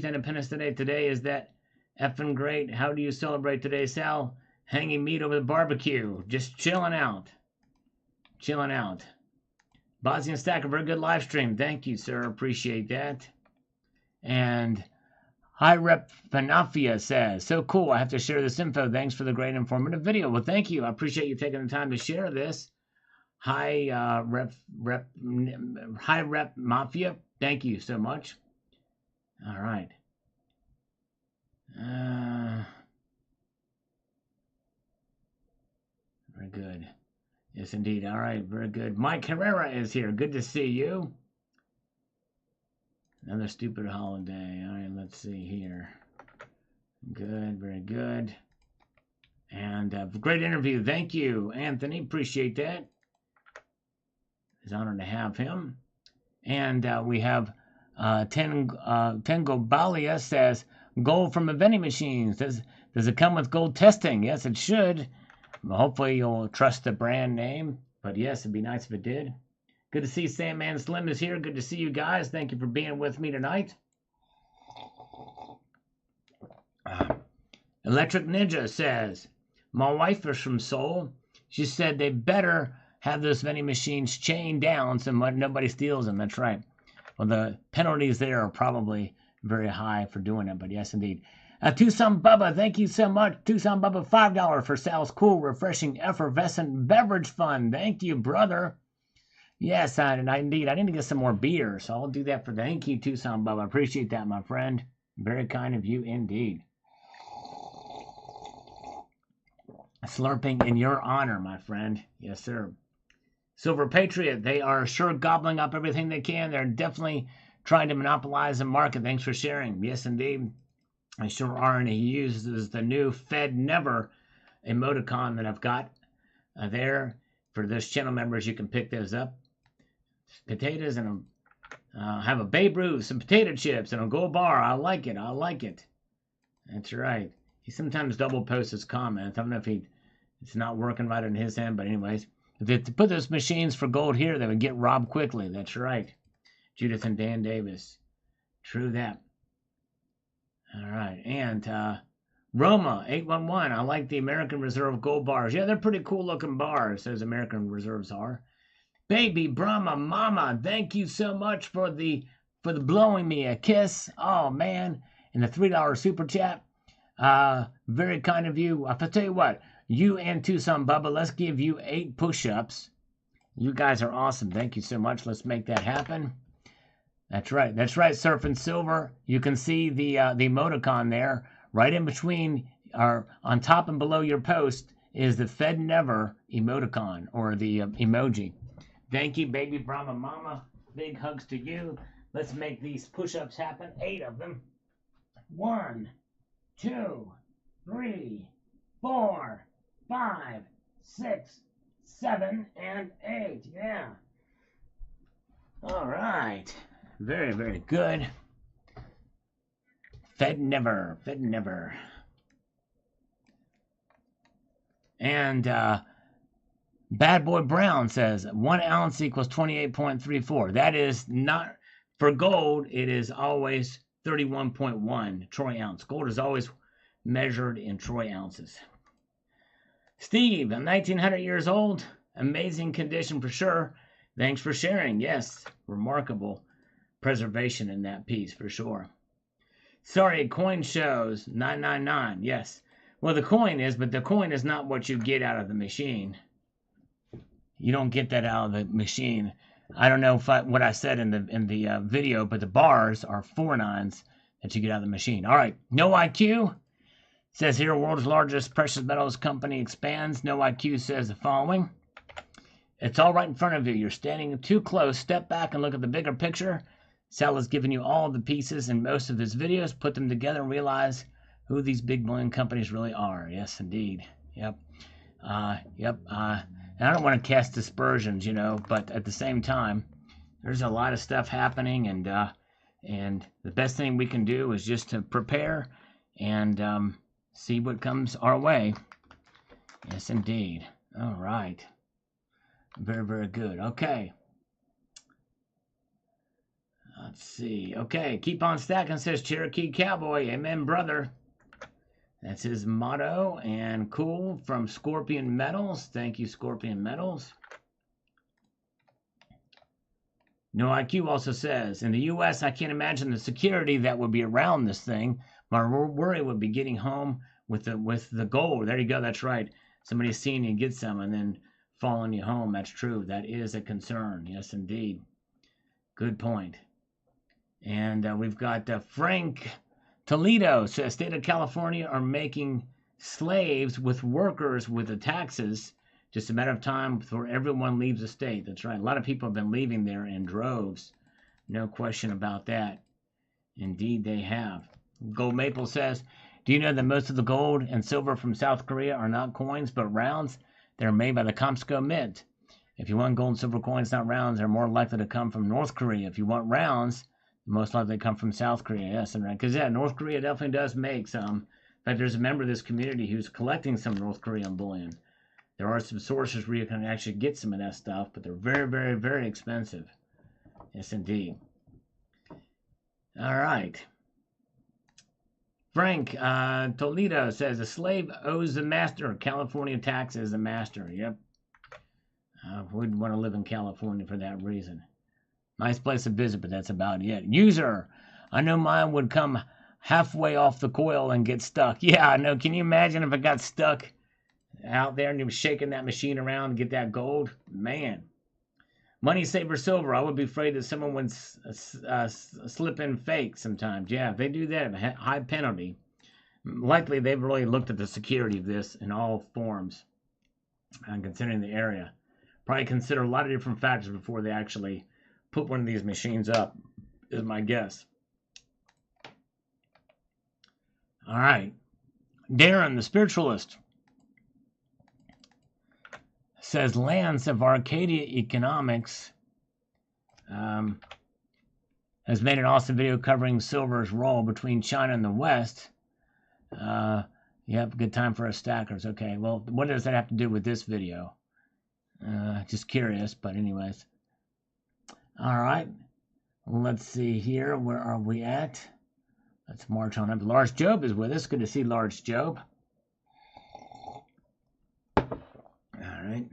Independence Day. Today is that effing great. How do you celebrate today, Sal? Hanging meat over the barbecue. Just chilling out. Chilling out. Bosnian Stacker, very good live stream. Thank you, sir. Appreciate that. And High Rep Panafia says, so cool. I have to share this info. Thanks for the great informative video. Well, thank you. I appreciate you taking the time to share this. High Rep Mafia. Thank you so much. All right. Very good. Yes, indeed. All right. Very good. Mike Herrera is here. Good to see you. Another stupid holiday. All right, let's see here. Good, very good. And great interview. Thank you, Anthony. Appreciate that. It's an honor to have him. And we have Tengo Balia says, gold from the vending machines. Does it come with gold testing? Yes, it should. Well, hopefully you'll trust the brand name. But yes, it'd be nice if it did. Good to see Sandman Slim is here. Good to see you guys. Thank you for being with me tonight. Electric Ninja says, my wife is from Seoul. She said they better have those vending machines chained down so nobody steals them. That's right. Well, the penalties there are probably very high for doing it, but yes, indeed. Tucson Bubba, thank you so much. Tucson Bubba, $5 for Sal's cool, refreshing, effervescent beverage fund. Thank you, brother. Yes, indeed. I need to get some more beer, so I'll do that for thank you, Tucson Bubba. I appreciate that, my friend. Very kind of you indeed. Slurping in your honor, my friend. Yes, sir. Silver Patriot, they are sure gobbling up everything they can. They're definitely trying to monopolize the market. Thanks for sharing. Yes, indeed. They sure are, and he uses the new Fed Never emoticon that I've got there. For those channel members, you can pick those up. Potatoes and have a Babe Ruth, some potato chips, and a gold bar. I like it. I like it. That's right. He sometimes double posts his comments. I don't know if it's not working right on his end, but anyways. If they put those machines for gold here, they would get robbed quickly. That's right. Judith and Dan Davis. True that. All right. And Roma 811. I like the American Reserve gold bars. Yeah, they're pretty cool looking bars, those American Reserves are. Baby Brahma Mama, thank you so much for the blowing me a kiss. Oh man. And the $3 super chat. Very kind of you. I'll tell you what, you and Tucson Bubba, let's give you 8 push-ups You guys are awesome. Thank you so much. Let's make that happen. That's right. That's right, Surf and Silver. You can see the emoticon there. Right in between, or on top and below your post, is the Fed Never emoticon, or the emoji. Thank you, baby Brahma Mama. Big hugs to you. Let's make these push-ups happen. 8 of them. 1, 2, 3, 4, 5, 6, 7, and 8. Yeah. All right. Very, very good. Fed Never. Fed Never. And Bad Boy Brown says 1 ounce equals 28.34. That is not, for gold, it is always 31.1 troy ounce. Gold is always measured in troy ounces. Steve, I'm 1900 years old. Amazing condition for sure. Thanks for sharing. Yes, remarkable preservation in that piece for sure. Sorry, coin shows 999. Yes. Well, the coin is, but the coin is not what you get out of the machine. You don't get that out of the machine. I don't know what I said in the video, but the bars are 4 nines that you get out of the machine. All right, No IQ says here, world's largest precious metals company expands. No IQ says the following: it's all right in front of you. You're standing too close. Step back and look at the bigger picture. Sal has given you all the pieces in most of his videos. Put them together and realize who these big billion companies really are. Yes, indeed. Yep. And I don't want to cast aspersions, but at the same time, there's a lot of stuff happening, and the best thing we can do is just to prepare and see what comes our way. Yes, indeed. All right. Very, very good. Okay. Let's see. Okay, keep on stacking, says Cherokee Cowboy. Amen, brother. That's his motto. And cool from Scorpion Metals. Thank you, Scorpion Metals. No IQ also says, in the U.S., I can't imagine the security that would be around this thing. My worry would be getting home with the gold. There you go. That's right. Somebody's seeing you get some and then following you home. That's true. That is a concern. Yes, indeed. Good point. And we've got Frank Toledo says, state of California are making slaves with workers with the taxes. Just a matter of time before everyone leaves the state. That's right. A lot of people have been leaving there in droves. No question about that. Indeed, they have. Gold Maple says, do you know that most of the gold and silver from South Korea are not coins but rounds? They're made by the Comsco Mint. If you want gold and silver coins, not rounds, they're more likely to come from North Korea. If you want rounds, most likely come from South Korea. Yes, and right. Because, yeah, North Korea definitely does make some. In fact, there's a member of this community who's collecting some North Korean bullion. There are some sources where you can actually get some of that stuff, but they're very, very, very expensive. Yes, indeed. All right. Frank Toledo says, a slave owes the master. California taxes the master. Yep. Wouldn't want to live in California for that reason. Nice place to visit, but that's about it. User, I know mine would come halfway off the coil and get stuck. Yeah, I know. Can you imagine if it got stuck out there and you were shaking that machine around to get that gold? Man. Money Saver Silver, I would be afraid that someone would slip in fake sometimes. Yeah, if they do that, a high penalty. Likely they've really looked at the security of this in all forms and considering the area. Probably consider a lot of different factors before they actually put one of these machines up, is my guess. All right. Darren, the spiritualist, says Lance of Arcadia Economics has made an awesome video covering silver's role between China and the West. Yep, good time for us stackers. Okay, well, what does that have to do with this video? Just curious, but anyways. All right, let's see here. Where are we at? Let's march on up. Large Job is with us. Good to see Large Job. All right.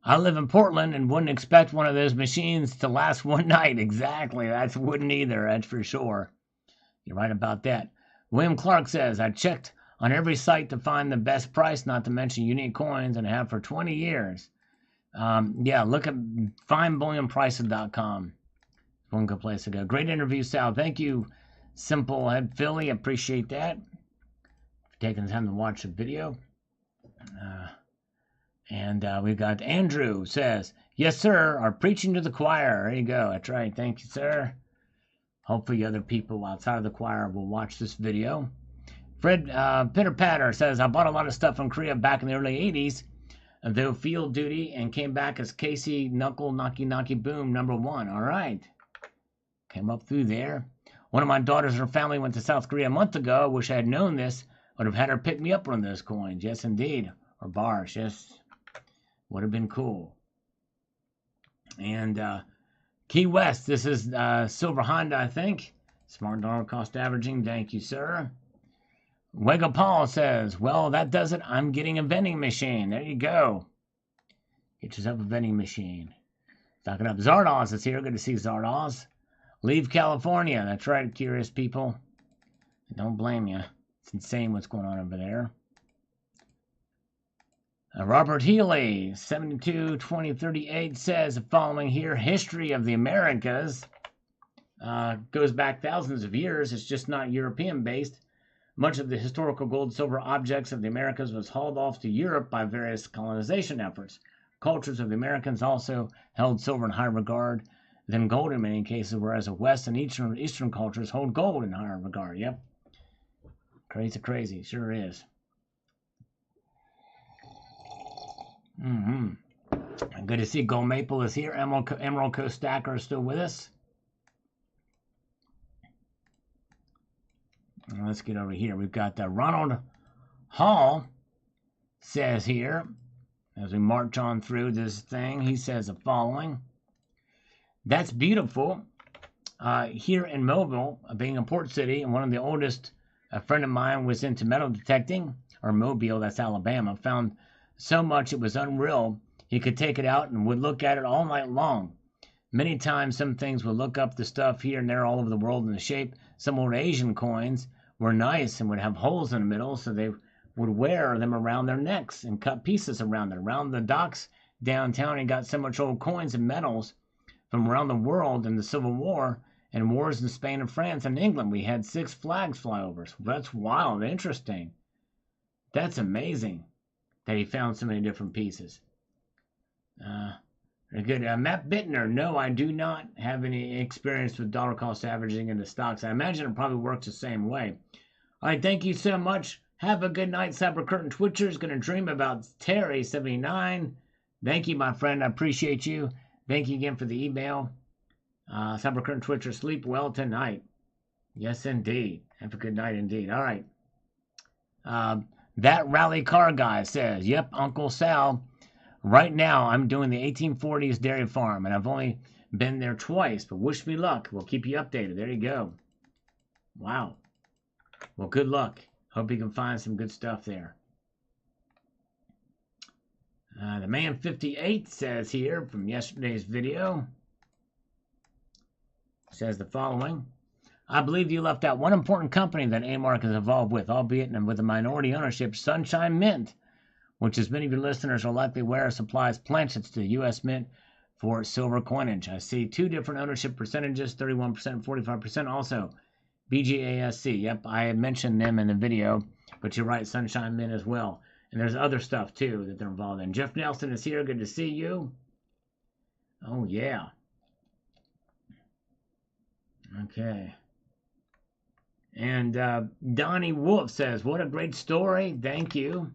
I live in Portland and wouldn't expect one of those machines to last one night. Exactly. Wouldn't either. That's for sure. You're right about that. William Clark says, I checked on every site to find the best price, not to mention unique coins, and have for 20 years. Yeah, look at findbullionprices.com. One good place to go. Great interview, Sal. Thank you, Simple Head Philly. Appreciate that. For taking the time to watch the video. And we've got Andrew says, yes, sir, are preaching to the choir. There you go. That's right. Thank you, sir. Hopefully other people outside of the choir will watch this video. Fred Pitter Patter says, I bought a lot of stuff from Korea back in the early 80s, though field duty, and came back as Casey Knuckle Knocky Knocky Boom #1. All right. Came up through there. One of my daughters and her family went to South Korea a month ago. I wish I had known this. Would have had her pick me up one of those coins. Yes, indeed. Or bars. Yes. Would have been cool. And Key West. This is Silver Honda, I think. Smart dollar cost averaging. Thank you, sir. Wega Paul says, well, that does it. I'm getting a vending machine. There you go. Get yourself a vending machine. Stocking up. Zardoz is here. Good to see Zardoz. Leave California. That's right, curious people. Don't blame you. It's insane what's going on over there. Robert Healy, 72-2038, says the following here. History of the Americas goes back thousands of years. It's just not European-based. Much of the historical gold-silver objects of the Americas was hauled off to Europe by various colonization efforts. Cultures of the Americans also held silver in higher regard than gold in many cases, whereas the West and Eastern cultures hold gold in higher regard. Yep. Crazy. Sure is. Good to see Gold Maple is here. Emerald Coast Stacker is still with us. Let's get over here. We've got Ronald Hall says here, as we march on through this thing, he says the following. That's beautiful. Here in Mobile, being a port city, and one of the oldest, a friend of mine was into metal detecting, or Mobile, that's Alabama, found so much it was unreal. He could take it out and would look at it all night long. Many times some things would look up the stuff here and there all over the world in the shape. Some old Asian coins were nice and would have holes in the middle, so they would wear them around their necks and cut pieces around it. Around the docks downtown, he got so much old coins and metals from around the world in the Civil War and wars in Spain and France and England. We had 6 flags fly over. So that's wild, interesting. That's amazing that he found so many different pieces. Very good. Matt Bittner, no, I do not have any experience with dollar cost averaging into stocks. I imagine it probably works the same way. All right, thank you so much. Have a good night. Cyber Curtain Twitcher's going to dream about Terry 79. Thank you, my friend. I appreciate you. Thank you again for the email. Cyber Curtain Twitcher, sleep well tonight. Yes, indeed. Have a good night indeed. All right. That rally car guy says, yep, Uncle Sal. Right now, I'm doing the 1840s dairy farm, and I've only been there twice, but wish me luck. We'll keep you updated. There you go. Wow. Well, good luck. Hope you can find some good stuff there. The man 58 says here from yesterday's video, says the following. I believe you left out one important company that A-Mark is involved with, albeit with a minority ownership, Sunshine Mint, which, as many of your listeners are likely aware, supplies planchets to the U.S. Mint for silver coinage. I see 2 different ownership percentages, 31% and 45%. Also, BGASC. Yep, I had mentioned them in the video, but you're right, Sunshine Mint as well. And there's other stuff, too, that they're involved in. Jeff Nelson is here. Good to see you. Oh, yeah. Okay. And Donnie Wolf says, what a great story. Thank you.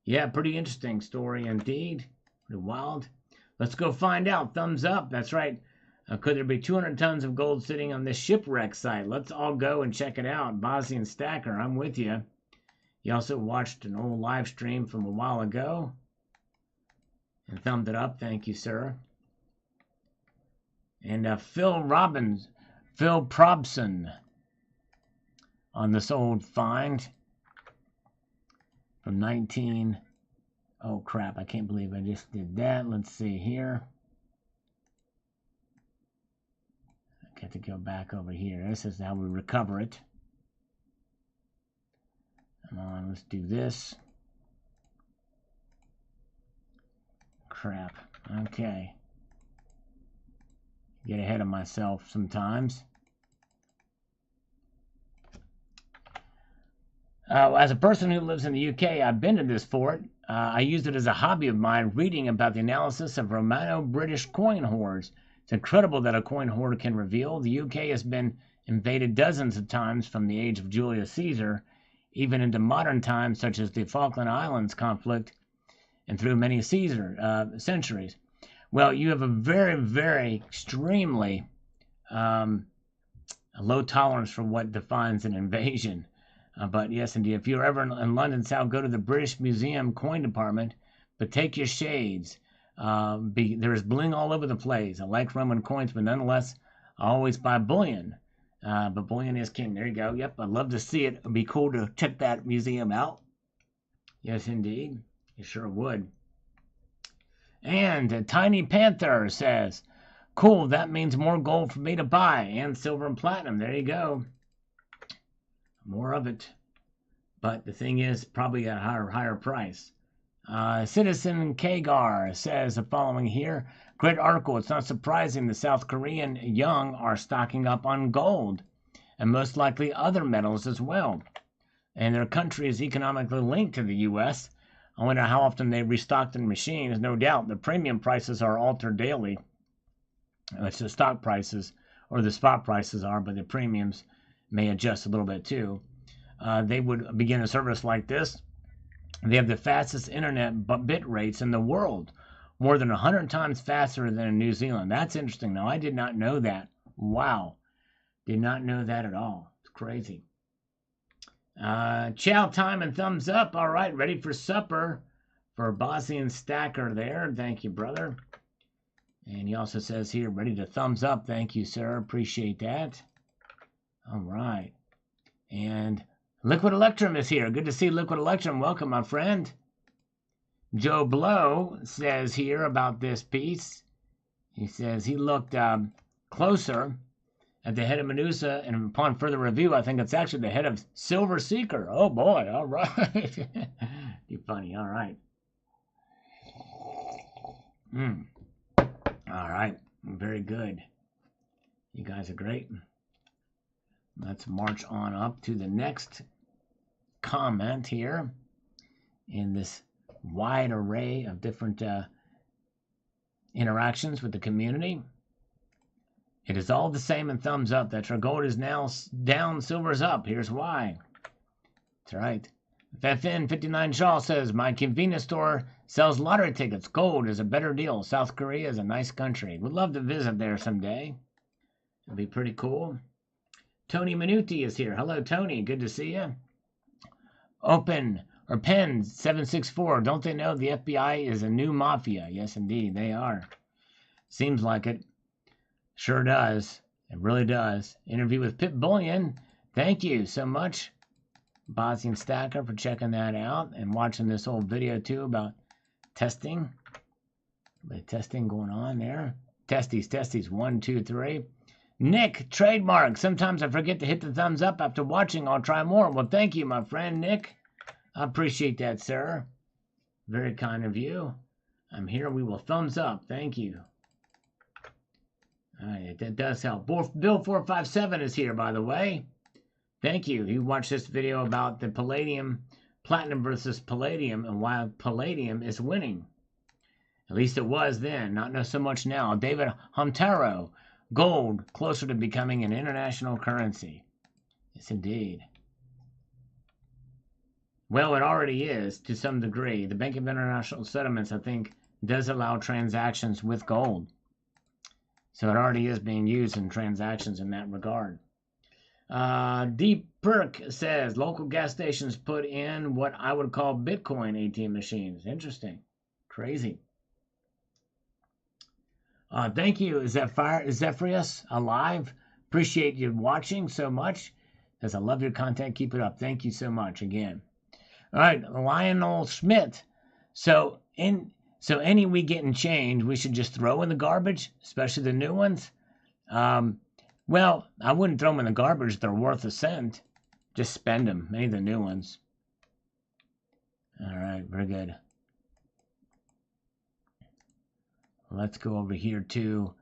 Yeah, pretty interesting story indeed. Pretty wild. Let's go find out. Thumbs up. That's right. Could there be 200 tons of gold sitting on this shipwreck site? Let's all go and check it out. Bosnian Stacker, I'm with you. You also watched an old live stream from a while ago and thumbed it up. Thank you, sir. And Phil Probson on this old find from 19. Oh, crap. I can't believe I just did that. Let's see here. I got to go back over here. This is how we recover it. Come on, let's do this. Crap. Okay. Get ahead of myself sometimes. As a person who lives in the UK, I've been to this fort. I used it as a hobby of mine, reading about the analysis of Romano-British coin hoards. It's incredible that a coin hoard can reveal. The UK has been invaded dozens of times from the age of Julius Caesar, even into modern times such as the Falkland Islands conflict, and through many centuries. Well, you have a very, very extremely low tolerance for what defines an invasion. But yes, indeed, if you're ever in London South, go to the British Museum coin department, but take your shades. There is bling all over the place. I like Roman coins, but nonetheless, I always buy bullion. But bullion is king. There you go. Yep, I'd love to see it. It'd be cool to check that museum out. Yes, indeed. You sure would. And Tiny Panther says, cool, that means more gold for me to buy, and silver and platinum. There you go. More of it. But the thing is, probably at a higher price. Citizen Kagar says the following here. Great article. It's not surprising the South Korean young are stocking up on gold, and most likely other metals as well. And their country is economically linked to the U.S. I wonder how often they restock their machines. No doubt the premium prices are altered daily. It's the stock prices, or the spot prices are, but the premiums may adjust a little bit too. They would begin a service like this. They have the fastest internet bit rates in the world, more than 100 times faster than in New Zealand. That's interesting. Now, I did not know that. Wow. Did not know that at all. It's crazy. Chow time and thumbs up. All right, ready for supper for Bosnian Stacker there. Thank you, brother. And he also says here, ready to thumbs up. Thank you, sir. Appreciate that. All right. And Liquid Electrum is here. Good to see Liquid Electrum. Welcome, my friend. Joe Blow says here about this piece. He says he looked closer at the head of Medusa, and upon further review, I think it's actually the head of Silver Seeker. Oh, boy. All right. You're funny. All right. All right. Very good. You guys are great. Let's march on up to the next comment here in this wide array of different interactions with the community. It is all the same in thumbs up. That's our gold is now down, silver's up. Here's why. That's right. FN59 Shaw says, my convenience store sells lottery tickets. Gold is a better deal. South Korea is a nice country. Would love to visit there someday. It'd be pretty cool. Tony Minuti is here. Hello, Tony. Good to see you. Open or Pen 764. Don't they know the FBI is a new mafia? Yes, indeed, they are. Seems like it. Sure does. It really does. Interview with Pip Bullion. Thank you so much, Bosnian Stacker, for checking that out and watching this whole video too about testing. The testing going on there. Testies. 1, 2, 3. Nick, trademark. Sometimes I forget to hit the thumbs up after watching. I'll try more. Well, thank you, my friend Nick. I appreciate that, sir. Very kind of you. I'm here. We will thumbs up. Thank you. All right, that does help. Bill457 is here, by the way. Thank you. He watched this video about the palladium, platinum versus palladium, and why palladium is winning. At least it was then, not so much now. David Hamtaro, gold closer to becoming an international currency. Yes, indeed. Well, it already is to some degree. The Bank of International Settlements, I think, does allow transactions with gold. So it already is being used in transactions in that regard. Deep Perk says, local gas stations put in what I would call Bitcoin ATM machines. Interesting. Crazy. Thank you, Zephyrius Alive. Appreciate you watching so much. Because I love your content. Keep it up. Thank you so much again. All right, Lionel Schmidt. So any we get in change, we should just throw in the garbage, especially the new ones. Well, I wouldn't throw them in the garbage. They're worth a cent. Just spend them. Any of the new ones. All right, very good. Let's go over here to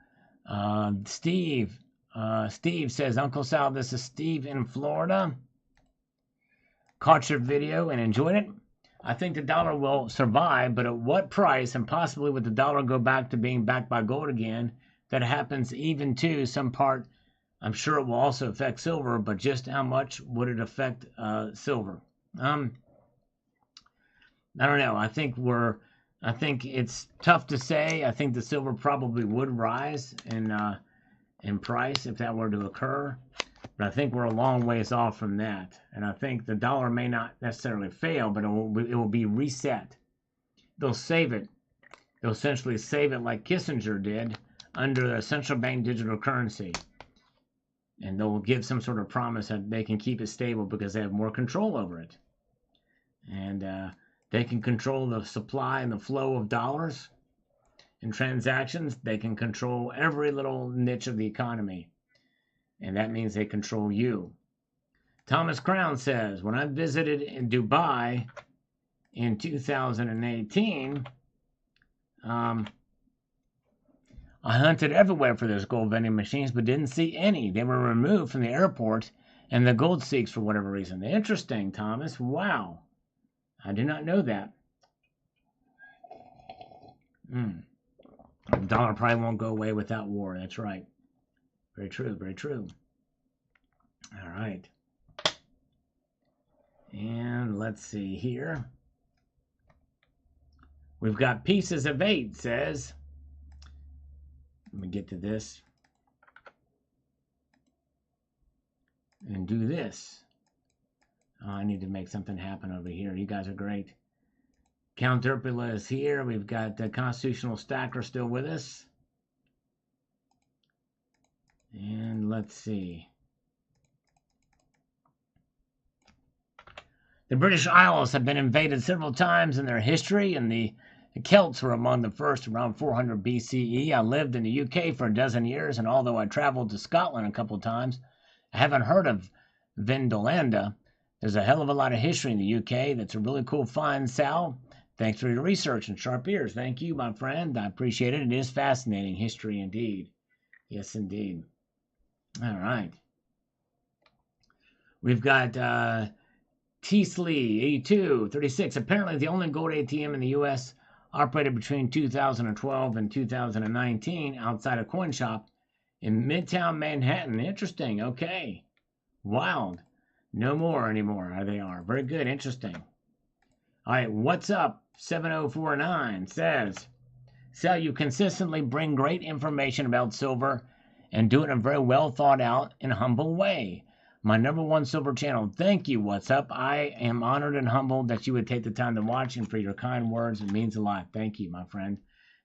Steve. Steve says, Uncle Sal, this is Steve in Florida. Caught your video and enjoyed it. I think the dollar will survive, but at what price, and possibly with the dollar go back to being backed by gold again, that happens even to some part. I'm sure it will also affect silver, but just how much would it affect silver? I don't know. I think it's tough to say. I think the silver probably would rise in price if that were to occur. But I think we're a long ways off from that. And I think the dollar may not necessarily fail, but it will be reset. They'll save it. They'll essentially save it like Kissinger did under the central bank digital currency. And they'll give some sort of promise that they can keep it stable because they have more control over it. And they can control the supply and the flow of dollars and transactions. They can control every little niche of the economy. And that means they control you. Thomas Crown says, when I visited in Dubai in 2018, I hunted everywhere for those gold vending machines, but didn't see any. They were removed from the airport and the gold seeks for whatever reason. Interesting, Thomas. Wow. I did not know that. The dollar probably won't go away without war. That's right. Very true, very true. All right. And let's see here. We've got Pieces of 8 says. Let me get to this. And do this. Oh, I need to make something happen over here. You guys are great. Count Derpula is here. We've got the Constitutional Stacker still with us. And let's see. The British Isles have been invaded several times in their history, and the Celts were among the first around 400 BCE. I lived in the UK for a dozen years, and although I traveled to Scotland a couple times, I haven't heard of Vindolanda. There's a hell of a lot of history in the UK. That's a really cool find, Sal. Thanks for your research and sharp ears. Thank you, my friend. I appreciate it. It is fascinating history indeed. Yes, indeed. All right. We've got Teasley, 82, 36. Apparently, the only gold ATM in the U.S. operated between 2012 and 2019 outside a coin shop in Midtown Manhattan. Interesting. Okay. Wild. No more anymore. They are. Very good. Interesting. All right. What's up? 7049 says, Sal, you consistently bring great information about silver and do it in a very well thought out and humble way. My #1 silver channel. Thank you. What's up? I am honored and humbled that you would take the time to watch and for your kind words. It means a lot. Thank you, my friend.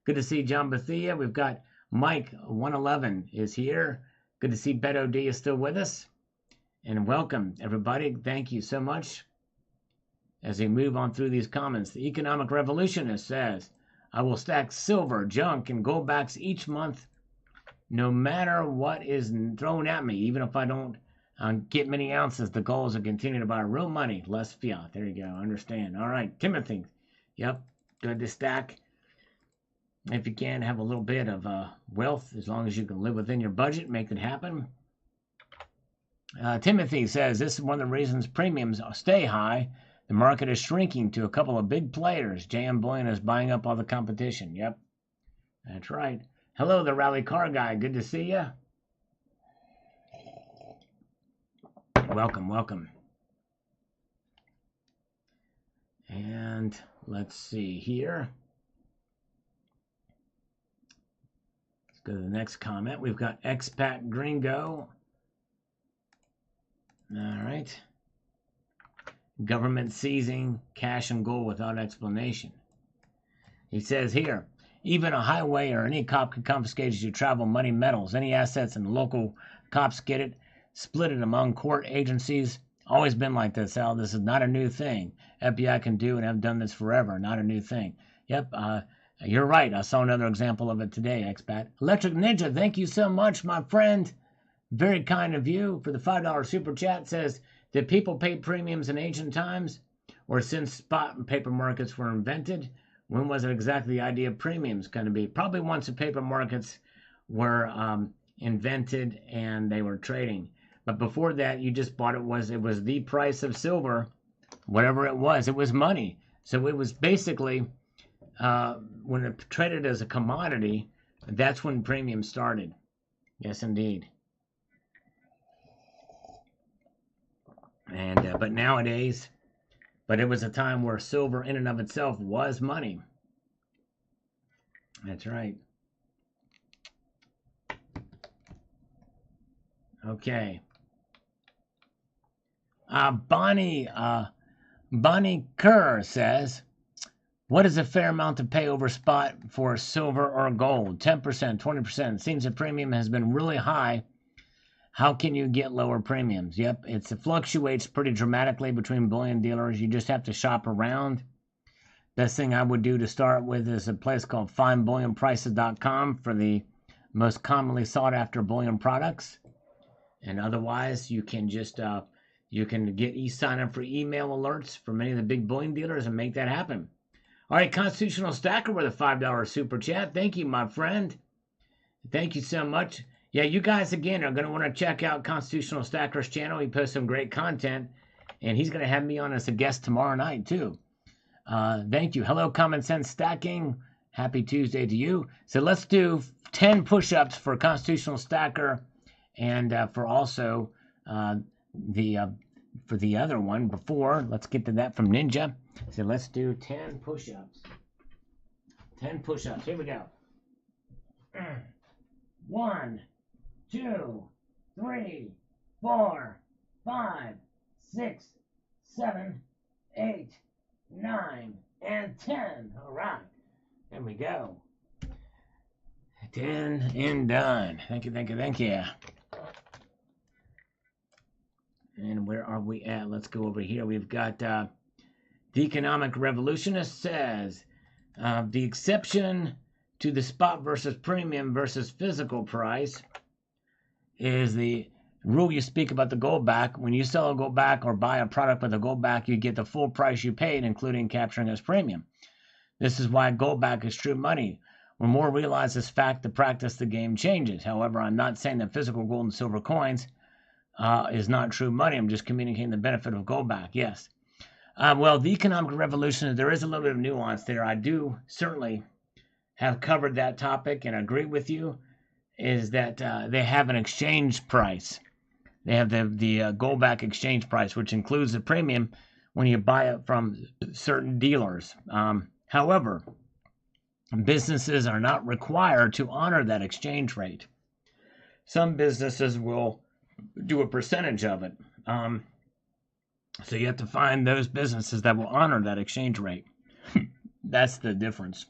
Good to see John Bethia. We've got Mike 111 is here. Good to see Beto D is still with us. And welcome, everybody. Thank you so much. As we move on through these comments, the Economic Revolutionist says, I will stack silver, junk, and goldbacks each month, no matter what is thrown at me, even if I don't get many ounces. The goal is to continue to buy real money, less fiat. There you go. Understand. All right, Timothy. Yep, good to stack. If you can, have a little bit of wealth, as long as you can live within your budget, make it happen. Timothy says, this is one of the reasons premiums stay high. The market is shrinking to a couple of big players. J.M. Bullion is buying up all the competition. Yep, that's right. Hello, the rally car guy. Good to see you. Welcome, welcome. And let's see here. Let's go to the next comment. We've got Expat Gringo. All right. Government seizing cash and gold without explanation. He says here, even a highway or any cop can confiscate as you travel money, metals, any assets, and local cops get it, split it among court agencies. Always been like this, Al. This is not a new thing. FBI can do and have done this forever. Not a new thing. Yep, you're right. I saw another example of it today, Expat. Electric Ninja, thank you so much, my friend. Very kind of you for the $5 super chat. Says, did people pay premiums in ancient times? or since spot and paper markets were invented, when was it exactly the idea of premiums going to be? Probably once the paper markets were invented and they were trading. But before that, you just bought it was the price of silver, whatever it was money. So it was basically when it traded as a commodity, that's when premium started. Yes, indeed. And but nowadays, but it was a time where silver in and of itself was money. That's right. Okay. Bonnie Kerr says, what is a fair amount to pay over spot for silver or gold? 10%, 20%. Seems the premium has been really high. How can you get lower premiums? Yep, it fluctuates pretty dramatically between bullion dealers. You just have to shop around. Best thing I would do to start with is a place called findbullionprices.com for the most commonly sought after bullion products. And otherwise, you can just you can sign up for email alerts from many of the big bullion dealers and make that happen. All right, Constitutional Stacker with a $5 super chat. Thank you, my friend. Thank you so much. Yeah, you guys, again, are going to want to check out Constitutional Stacker's channel. He posts some great content, and he's going to have me on as a guest tomorrow night, too. Thank you. Hello, Common Sense Stacking. Happy Tuesday to you. So let's do 10 push-ups for Constitutional Stacker and for also for the other one before. Let's get to that from Ninja. So let's do 10 push-ups. 10 push-ups. Here we go. 1, 2, 3, 4, 5, 6, 7, 8, 9, and 10. All right. There we go. 10 and done. Thank you, thank you, thank you. And where are we at? Let's go over here. We've got the Economic Revolutionist says the exception to the spot versus premium versus physical price is the rule you speak about the gold back. When you sell a gold back or buy a product with a gold back, you get the full price you paid, including capturing as premium. This is why gold back is true money. When more realize this fact, the practice, the game changes. However, I'm not saying that physical gold and silver coins is not true money. I'm just communicating the benefit of gold back. Yes. Well, the Economic Revolution, there is a little bit of nuance there. I do certainly have covered that topic and agree with you, is that they have an exchange price. They have the gold back exchange price, which includes the premium when you buy it from certain dealers. However, businesses are not required to honor that exchange rate. Some businesses will do a percentage of it. So you have to find those businesses that will honor that exchange rate. That's the difference.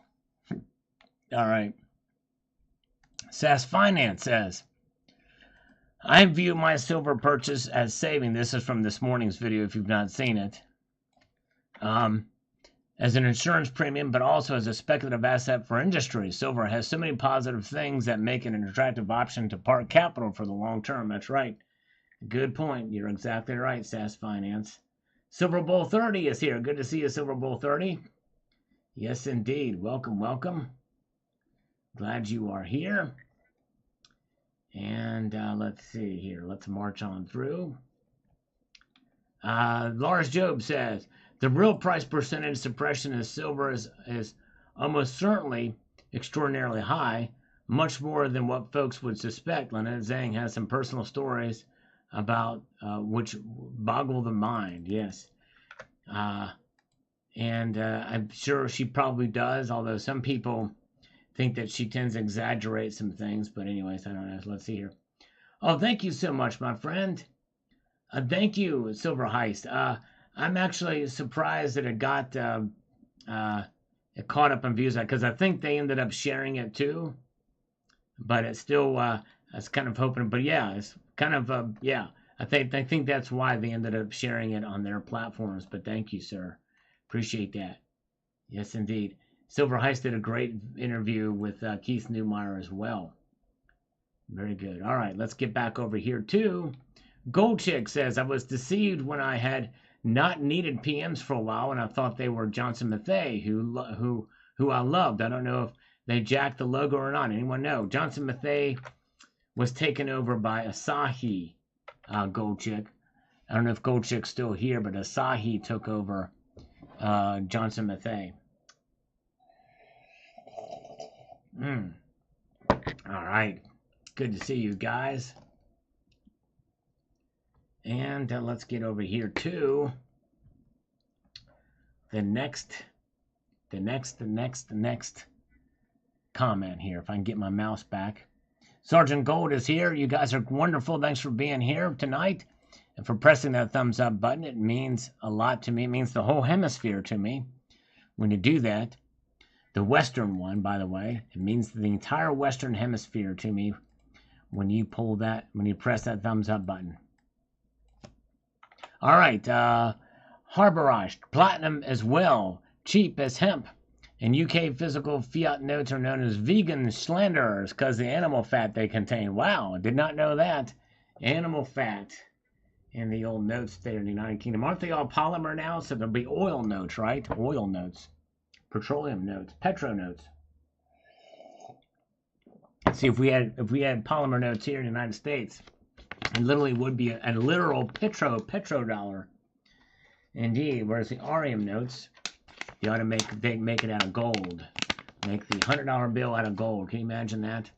All right. SAS Finance says, I view my silver purchase as saving. This is from this morning's video if you've not seen it. As an insurance premium, but also as a speculative asset for industry. Silver has so many positive things that make it an attractive option to park capital for the long term. That's right. Good point. You're exactly right, SAS Finance. Silver Bull 30 is here. Good to see you, Silver Bull 30. Yes, indeed. Welcome, welcome. Glad you are here. And let's see here. Let's march on through. Lars Job says, the real price percentage suppression of silver is almost certainly extraordinarily high, much more than what folks would suspect. Lynette Zhang has some personal stories about which boggle the mind, yes. And I'm sure she probably does, although some people think that she tends to exaggerate some things. But anyways, I don't know. Let's see here. Oh, thank you so much, my friend. Thank you, Silver Heist. I'm actually surprised that it got it caught up on views, because I think they ended up sharing it too. But it's still, I was kind of hoping. But yeah, it's kind of yeah. I think that's why they ended up sharing it on their platforms. But thank you, sir. Appreciate that. Yes, indeed. Silver Heist did a great interview with Keith Neumeyer as well. Very good. All right, let's get back over here too. Gold Chick says, I was deceived when I had not needed PMs for a while, and I thought they were Johnson Mathey, who I loved. I don't know if they jacked the logo or not. Anyone know? Johnson Mathey was taken over by Asahi Gold Chick. I don't know if Gold Chick's still here, but Asahi took over Johnson Mathey. All right. Good to see you guys. And let's get over here to the next comment here. If I can get my mouse back. Sergeant Gold is here. You guys are wonderful. Thanks for being here tonight and for pressing that thumbs up button. It means a lot to me. It means the whole hemisphere to me when you do that. The Western one, by the way. It means the entire Western hemisphere to me when you press that thumbs up button. All right, Harborosh, platinum as well, cheap as hemp. In UK, physical fiat notes are known as vegan slanderers because the animal fat they contain. Wow, did not know that. Animal fat in the old notes there in the United Kingdom. Aren't they all polymer now? So there'll be oil notes, right? Oil notes, petroleum notes, petro notes. See, if we had polymer notes here in the United States, it literally would be a literal petrodollar. Indeed, whereas the Arium notes, you ought to make it out of gold. Make the $100 bill out of gold. Can you imagine that?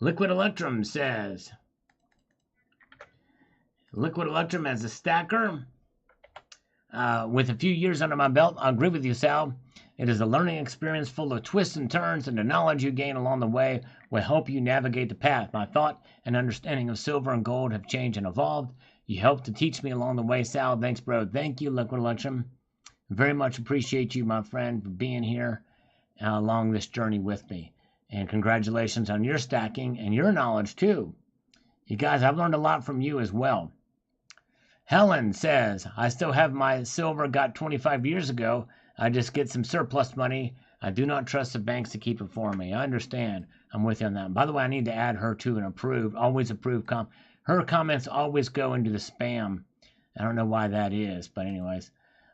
Liquid Electrum says, Liquid Electrum as a stacker. With a few years under my belt, I agree with you, Sal. It is a learning experience full of twists and turns, and the knowledge you gain along the way will help you navigate the path. My thought and understanding of silver and gold have changed and evolved. You helped to teach me along the way, Sal. Thanks, bro. Thank you, Liquid Electrum. Very much appreciate you, my friend, for being here along this journey with me. And congratulations on your stacking and your knowledge, too. You guys, I've learned a lot from you as well. Helen says, I still have my silver got 25 years ago. I just get some surplus money. I do not trust the banks to keep it for me. I understand. I'm with you on that. By the way, I need to add her to an approved, always approved her comments always go into the spam. I don't know why that is, but anyways.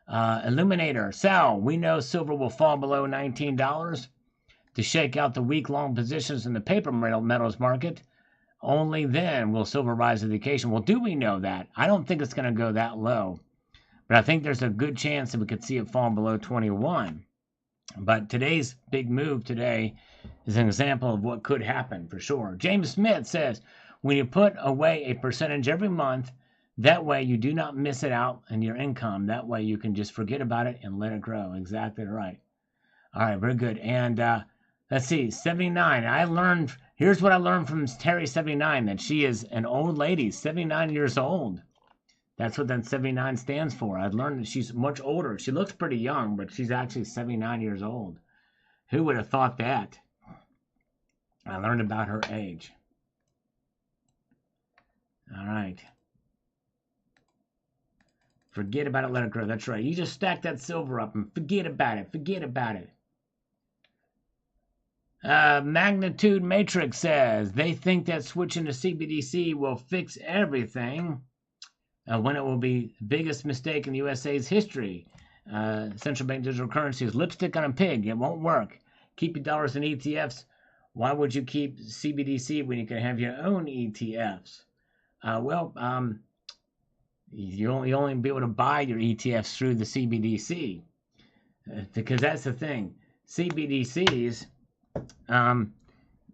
Illuminator, Sal, we know silver will fall below $19 to shake out the week-long positions in the paper metals market. Only then will silver rise to the occasion. Well, do we know that? I don't think it's going to go that low. But I think there's a good chance that we could see it fall below 21. But today's big move today is an example of what could happen for sure. James Smith says, when you put away a percentage every month, that way you do not miss it out in your income. That way you can just forget about it and let it grow. Exactly right. All right, very good. And let's see, 79. Here's what I learned from Terry 79, that she is an old lady, 79 years old. That's what that 79 stands for. I've learned that she's much older. She looks pretty young, but she's actually 79 years old. Who would have thought that? I learned about her age. All right. Forget about it, let it grow. That's right. You just stack that silver up and forget about it. Forget about it. Magnitude Matrix says, they think that switching to CBDC will fix everything. When it will be the biggest mistake in the USA's history. Central bank digital currency is lipstick on a pig. It won't work. Keep your dollars in ETFs. Why would you keep CBDC when you can have your own ETFs? You only be able to buy your ETFs through the CBDC. Because that's the thing. CBDCs,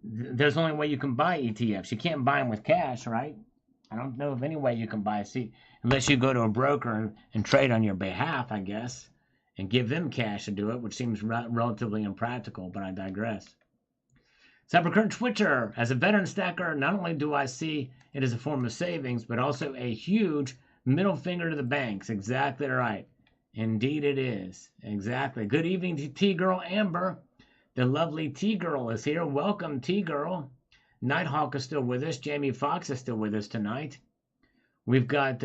there's only way you can buy ETFs. You can't buy them with cash, right? I don't know of any way you can buy unless you go to a broker and trade on your behalf, I guess, and give them cash to do it, which seems relatively impractical, but I digress. Cybercurrent Twitcher, as a veteran stacker, not only do I see it as a form of savings, but also a huge middle finger to the banks. Exactly right. Indeed it is. Exactly. Good evening to T-Girl Amber. The lovely T-Girl is here. Welcome, T-Girl. Nighthawk is still with us. Jamie Foxx is still with us tonight. We've got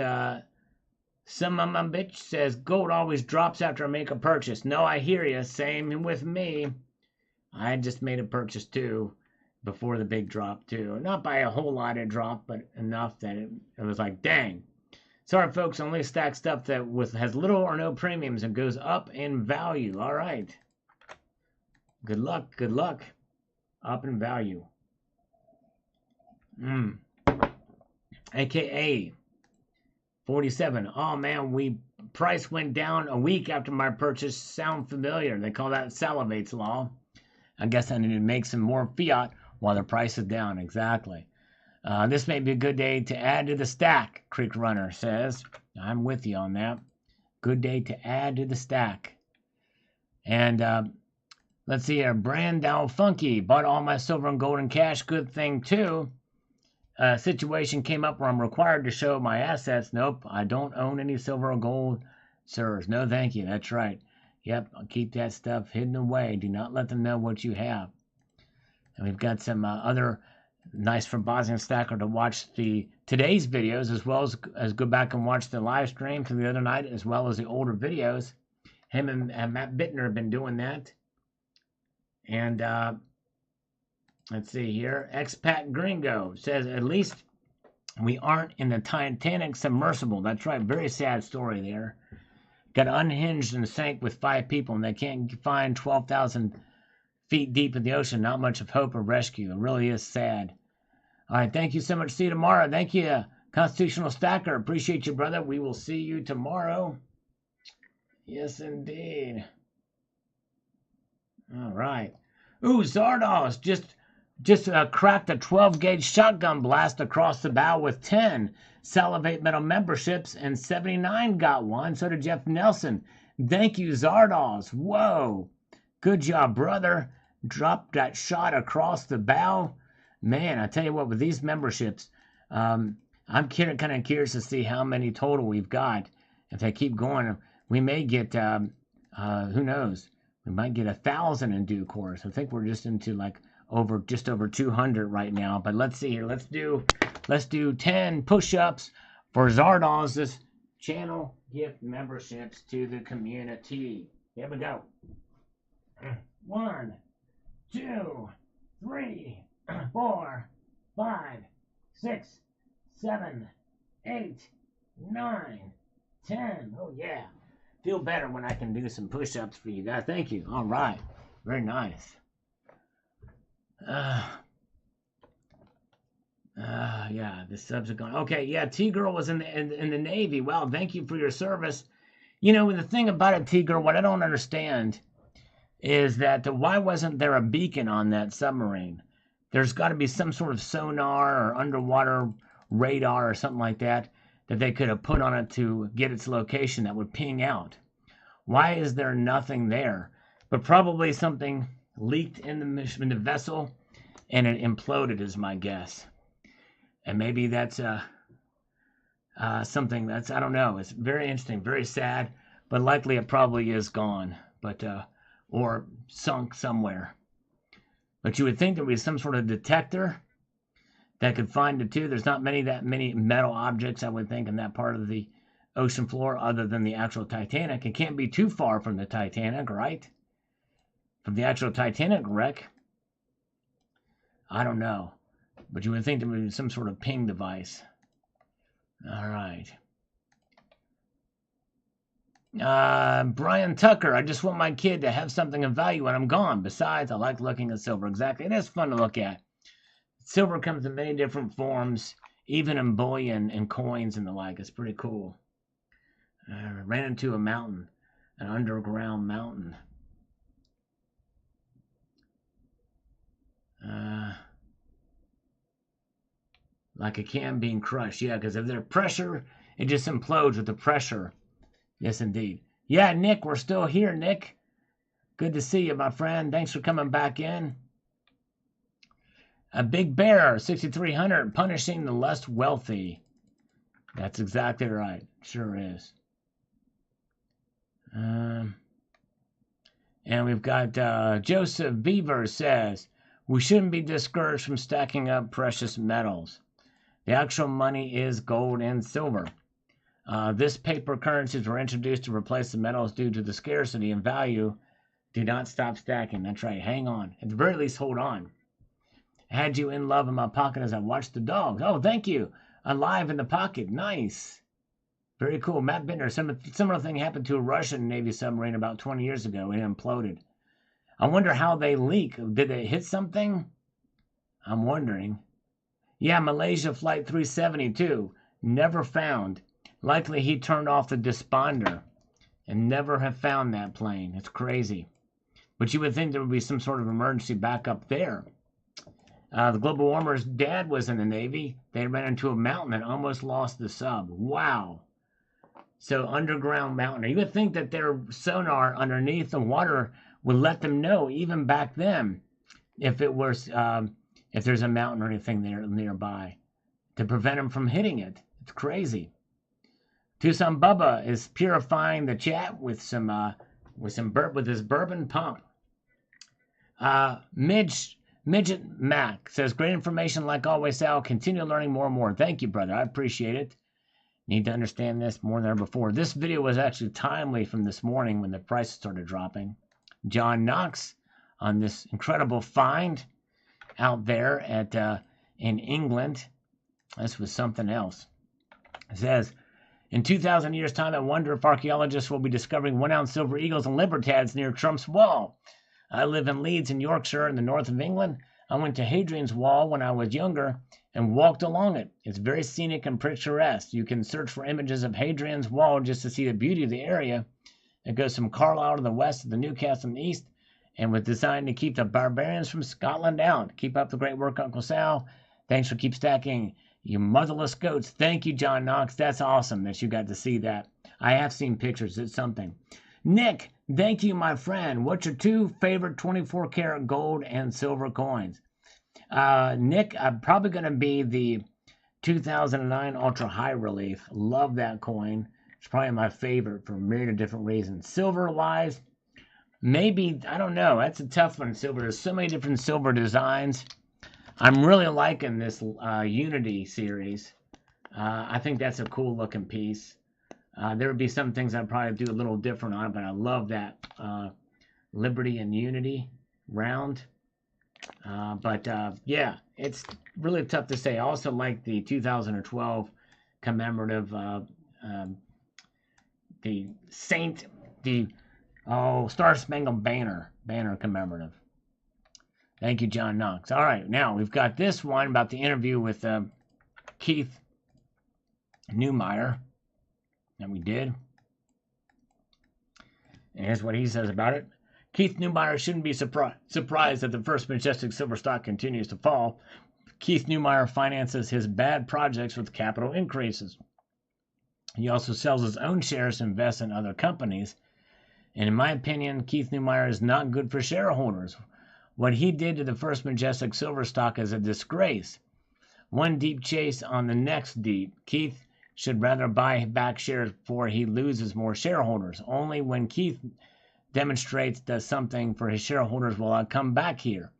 some of my bitch says gold always drops after I make a purchase. No, I hear you. Same with me. I just made a purchase too before the big drop too. Not by a whole lot it dropped, but enough that it was like, dang. Sorry, folks, only stack stuff that has little or no premiums and goes up in value. All right. Good luck. Good luck. Up in value. AKA 47. Oh, man, price went down a week after my purchase. Sound familiar? They call that Salivate's law. I guess I need to make some more fiat while the price is down. Exactly. This may be a good day to add to the stack, Creek Runner says. I'm with you on that. Good day to add to the stack. And let's see here. Brandow Funky. Bought all my silver and gold in cash. Good thing, too. Situation came up where I'm required to show my assets. Nope, I don't own any silver or gold, sirs. No, thank you. That's right. Yep, I'll keep that stuff hidden away. Do not let them know what you have. And we've got some other nice for Bosnian Stacker to watch today's videos, as well as go back and watch the live stream from the other night, as well as the older videos. Him and Matt Bittner have been doing that. And let's see here. Expat Gringo says, at least we aren't in the Titanic submersible. That's right. Very sad story there. Got unhinged and sank with 5 people, and they can't find 12,000 feet deep in the ocean. Not much of hope or rescue. It really is sad. All right. Thank you so much. See you tomorrow. Thank you, Constitutional Stacker. Appreciate you, brother. We will see you tomorrow. Yes, indeed. All right. Ooh, Zardos just cracked a 12-gauge shotgun blast across the bow with 10 Salivate Metal memberships, and 79 got one. So did Jeff Nelson. Thank you, Zardos. Whoa. Good job, brother. Dropped that shot across the bow. Man, I tell you what, with these memberships, I'm kind of curious to see how many total we've got. If they keep going, we may get, who knows, we might get 1,000 in due course. I think we're just into just over 200 right now. But let's see here. Let's do 10 push-ups for Zardos' channel gift memberships to the community. Here we go. 1, 2, 3, 4, 5, 6, 7, 8, 9, 10. Oh, yeah. Feel better when I can do some push-ups for you guys. Thank you. All right. Very nice. Yeah, the subs are going. Okay, yeah, T-Girl was in the Navy. Well, thank you for your service. You know, the thing about it, T-Girl, what I don't understand is that why wasn't there a beacon on that submarine? There's got to be some sort of sonar or underwater radar or something like that they could have put on it to get its location that would ping out. Why is there nothing there? But probably something leaked in the vessel and it imploded is my guess. And maybe that's something that's, I don't know. It's very interesting, very sad, but likely it probably is gone, but or sunk somewhere. But you would think there would be some sort of detector that could find it too. There's not that many metal objects, I would think, in that part of the ocean floor other than the actual Titanic. It can't be too far from the Titanic, right? From the actual Titanic wreck. I don't know. But you would think there would be some sort of ping device. All right. Brian Tucker, I just want my kid to have something of value when I'm gone. Besides, I like looking at silver. Exactly. It is fun to look at. Silver comes in many different forms, even in bullion and coins and the like. It's pretty cool. Ran into a mountain, an underground mountain. Like a can being crushed. Yeah, because if there's pressure, it just implodes with the pressure. Yes, indeed. Yeah, Nick, we're still here, Nick. Good to see you, my friend. Thanks for coming back in. A Big Bear, 6,300, punishing the less wealthy. That's exactly right. Sure is. And we've got Joseph Beaver says, we shouldn't be discouraged from stacking up precious metals. The actual money is gold and silver. This paper currencies were introduced to replace the metals due to the scarcity and value. Do not stop stacking. That's right. Hang on. At the very least, hold on. I had you in love in my pocket as I watched the dogs. Oh, thank you. Alive in the pocket. Nice. Very cool. Matt Bittner, similar thing happened to a Russian Navy submarine about 20 years ago. It imploded. I wonder how they leak. Did they hit something? I'm wondering. Yeah, Malaysia Flight 372. Never found. Likely he turned off the desponder and never have found that plane. It's crazy. But you would think there would be some sort of emergency backup there. The global warmer's dad was in the Navy. They ran into a mountain and almost lost the sub. Wow. So underground mountain. You would think that their sonar underneath the water would let them know, even back then, if it was if there's a mountain or anything there nearby, to prevent them from hitting it. It's crazy. Tucson Bubba is purifying the chat with his bourbon pump. Midget Mac says, great information like always, Sal. Continue learning more and more. Thank you, brother. I appreciate it. Need to understand this more than ever before. This video was actually timely from this morning when the price started dropping. John Knox on this incredible find out there in England. This was something else. It says, in 2,000 years' time, I wonder if archaeologists will be discovering 1-ounce silver eagles and libertads near Trump's Wall. I live in Leeds in Yorkshire in the north of England. I went to Hadrian's Wall when I was younger and walked along it. It's very scenic and picturesque. You can search for images of Hadrian's Wall just to see the beauty of the area. It goes from Carlisle to the west to the Newcastle in the east and was designed to keep the barbarians from Scotland out. Keep up the great work, Uncle Sal. Thanks for keep stacking you motherless goats. Thank you, John Knox. That's awesome that you got to see that. I have seen pictures. It's something. Nick, thank you, my friend. What's your 2 favorite 24-karat gold and silver coins? Nick, I'm probably going to be the 2009 Ultra High Relief. Love that coin. It's probably my favorite for a myriad of different reasons. Silver-wise, maybe, I don't know. That's a tough one, silver. There's so many different silver designs. I'm really liking this Unity series. I think that's a cool looking piece. There would be some things I'd probably do a little different on, but I love that Liberty and Unity round. Yeah, it's really tough to say. I also like the 2012 commemorative, the Star Spangled Banner commemorative. Thank you, John Knox. All right, now we've got this one about the interview with Keith Neumeyer that we did. And here's what he says about it. Keith Neumeyer shouldn't be surprised that the First Majestic Silver stock continues to fall. Keith Neumeyer finances his bad projects with capital increases. He also sells his own shares to invest in other companies. And in my opinion, Keith Neumeyer is not good for shareholders. What he did to the First Majestic Silver stock is a disgrace. One deep chase on the next deep. Keith should rather buy back shares before he loses more shareholders. Only when Keith demonstrates does something for his shareholders will I come back here.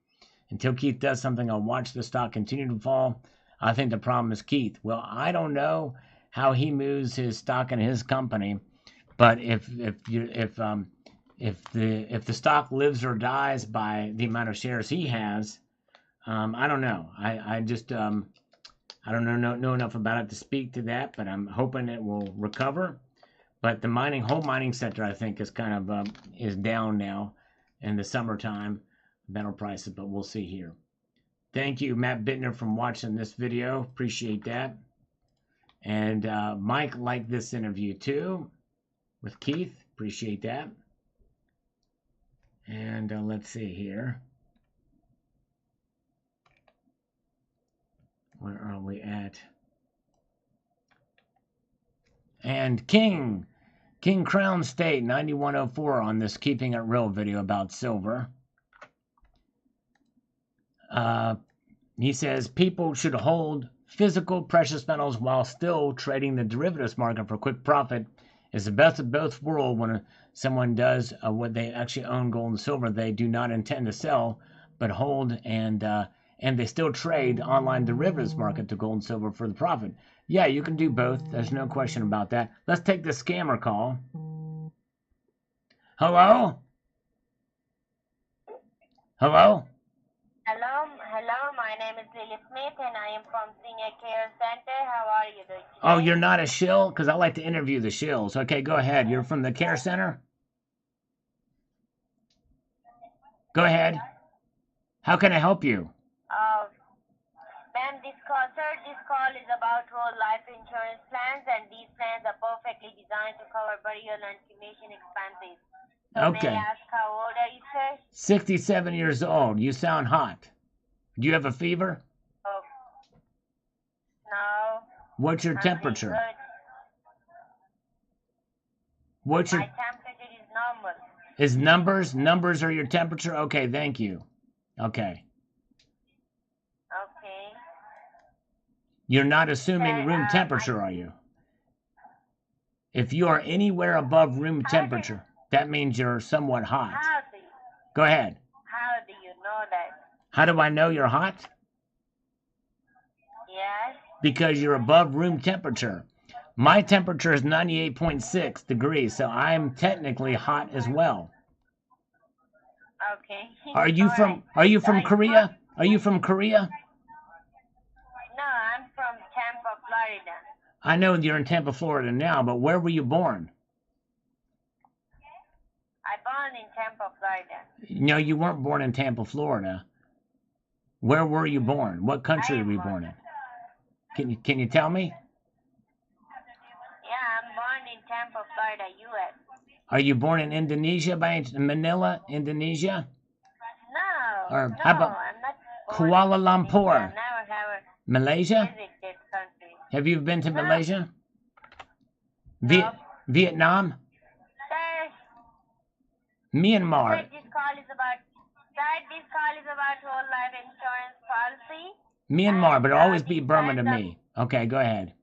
Until Keith does something, I'll watch the stock continue to fall. I think the problem is Keith. Well, I don't know how he moves his stock in his company, but if the stock lives or dies by the amount of shares he has, I don't know. I don't know enough about it to speak to that, but I'm hoping it will recover. But the whole mining sector, I think, is kind of is down now in the summertime metal prices, but we'll see here. Thank you, Matt Bittner, for watching this video. Appreciate that. And Mike liked this interview too with Keith. Appreciate that. And let's see here. Where are we at? And King Crown State 9104 on this Keeping It Real video about silver. He says people should hold physical precious metals while still trading the derivatives market for quick profit. It's the best of both worlds. When someone does what they actually own, gold and silver, they do not intend to sell, but hold, and they still trade online derivatives market to gold and silver for the profit. Yeah, you can do both. There's no question about that. Let's take the scammer call. Hello? Hello? Hello, My name is Lily Smith, and I am from Senior Care Center. How are you doing today? Oh, you're not a shill? Because I like to interview the shills. Okay, go ahead. You're from the care center? Go ahead. How can I help you? Ma'am, this call is about whole life insurance plans, and these plans are perfectly designed to cover burial and cremation expenses. So Okay. may I ask how old are you, sir? 67 years old. You sound hot. Do you have a fever? Oh, no. What's your I'm temperature? doing good. What's your... My temperature is normal. Is numbers? Numbers are your temperature? Okay, thank you. Okay. Okay. You're not assuming room temperature, are you? If you are anywhere above room temperature, that means you're somewhat hot. Go ahead. How do you know that? How do I know you're hot? Yes. Because you're above room temperature. My temperature is 98.6 degrees, so I'm technically hot as well. Okay. Are you from Korea? Are you from Korea? No, I'm from Tampa, Florida. I know you're in Tampa, Florida now, but where were you born? I born in Tampa, Florida. No, you weren't born in Tampa, Florida. Where were you born? What country were you born in? Can you tell me? Yeah, I'm born in Tampa, Florida, U.S. Are you born in Indonesia, Manila, Indonesia? No, Or no, how about I'm not Kuala Lumpur, I never have Malaysia? visited this country. Have you been to No. Malaysia? No. Vietnam? Sir, Myanmar? this call is about whole life insurance policy. Myanmar, but it'll always be these Burma to plans are- me. Okay, go ahead.